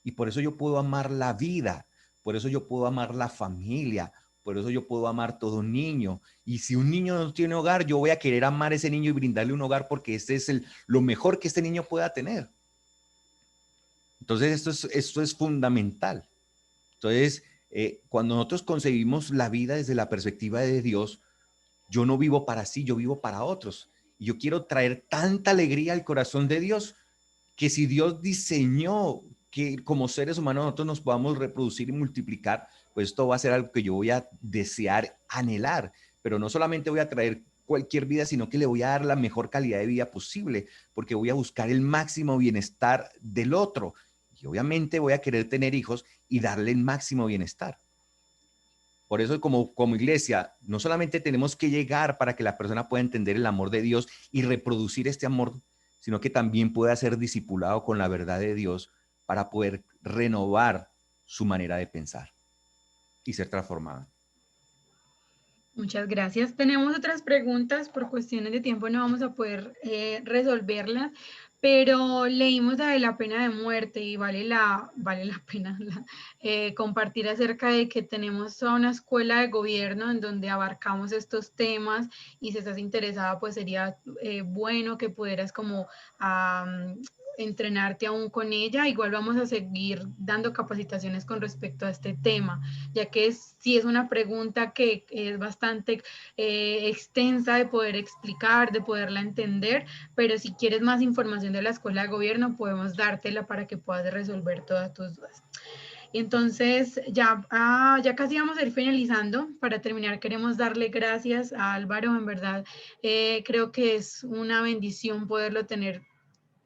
Y por eso yo puedo amar la vida, por eso yo puedo amar la familia, por eso yo puedo amar todo niño. Y si un niño no tiene hogar, yo voy a querer amar a ese niño y brindarle un hogar, porque este es lo mejor que este niño pueda tener. Entonces esto es fundamental. Entonces, cuando nosotros concebimos la vida desde la perspectiva de Dios, yo no vivo para sí, yo vivo para otros. Y yo quiero traer tanta alegría al corazón de Dios, que si Dios diseñó que como seres humanos nosotros nos podamos reproducir y multiplicar, pues esto va a ser algo que yo voy a desear, anhelar. Pero no solamente voy a traer cualquier vida, sino que le voy a dar la mejor calidad de vida posible, porque voy a buscar el máximo bienestar del otro. Y obviamente voy a querer tener hijos y darle el máximo bienestar. Por eso como iglesia, no solamente tenemos que llegar para que la persona pueda entender el amor de Dios y reproducir este amor, sino que también pueda ser discipulado con la verdad de Dios para poder renovar su manera de pensar y ser transformada. Muchas gracias. Tenemos otras preguntas, por cuestiones de tiempo no vamos a poder resolverlas, pero leímos de la pena de muerte y vale la pena compartir acerca de que tenemos toda una escuela de gobierno en donde abarcamos estos temas, y si estás interesada, pues sería bueno que pudieras como entrenarte aún con ella. Igual vamos a seguir dando capacitaciones con respecto a este tema, ya que sí es una pregunta que es bastante extensa de poder explicar, de poderla entender, pero si quieres más información de la Escuela de Gobierno, podemos dártela para que puedas resolver todas tus dudas. Entonces, ya casi vamos a ir finalizando. Para terminar, queremos darle gracias a Álvaro. En verdad, creo que es una bendición poderlo tener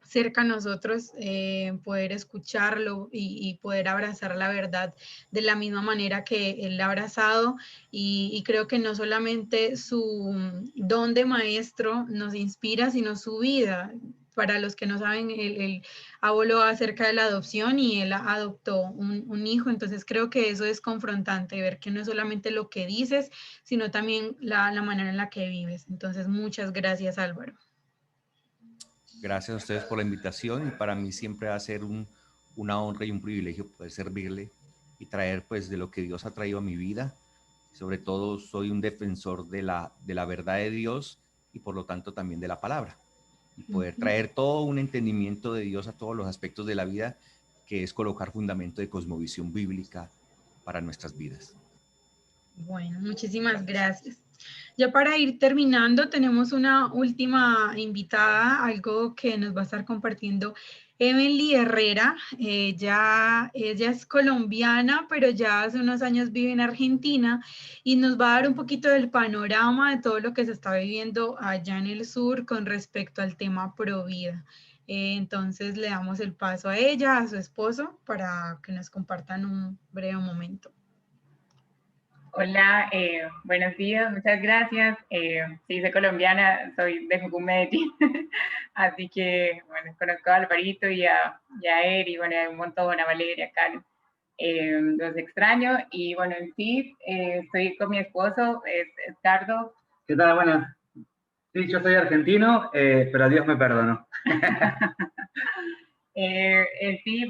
cerca a nosotros, poder escucharlo y poder abrazar la verdad de la misma manera que él la ha abrazado, y creo que no solamente su don de maestro nos inspira, sino su vida. Para los que no saben, él habló acerca de la adopción y él adoptó un hijo, entonces creo que eso es confrontante, ver que no es solamente lo que dices, sino también la manera en la que vives. Entonces, muchas gracias, Álvaro. Gracias a ustedes por la invitación, y para mí siempre va a ser una honra y un privilegio poder servirle y traer pues de lo que Dios ha traído a mi vida. Sobre todo soy un defensor de la verdad de Dios, y por lo tanto también de la palabra, y poder traer todo un entendimiento de Dios a todos los aspectos de la vida, que es colocar fundamento de cosmovisión bíblica para nuestras vidas. Bueno, muchísimas Gracias. gracias. Ya para ir terminando, tenemos una última invitada, algo que nos va a estar compartiendo Emily Herrera. Ella es colombiana, pero ya hace unos años vive en Argentina, y nos va a dar un poquito del panorama de todo lo que se está viviendo allá en el sur con respecto al tema Provida. Entonces le damos el paso a ella, a su esposo, para que nos compartan un breve momento. Hola, buenos días, muchas gracias. Sí, soy colombiana, soy de Jucum, Medellín, así que, bueno, conozco a Alvarito y a Eri, bueno, hay un montón, a Valeria, Carlos, los extraño, y bueno, en sí, estoy con mi esposo, Edgardo. ¿Qué tal? Bueno, sí, yo soy argentino, pero a Dios me perdonó. Sí,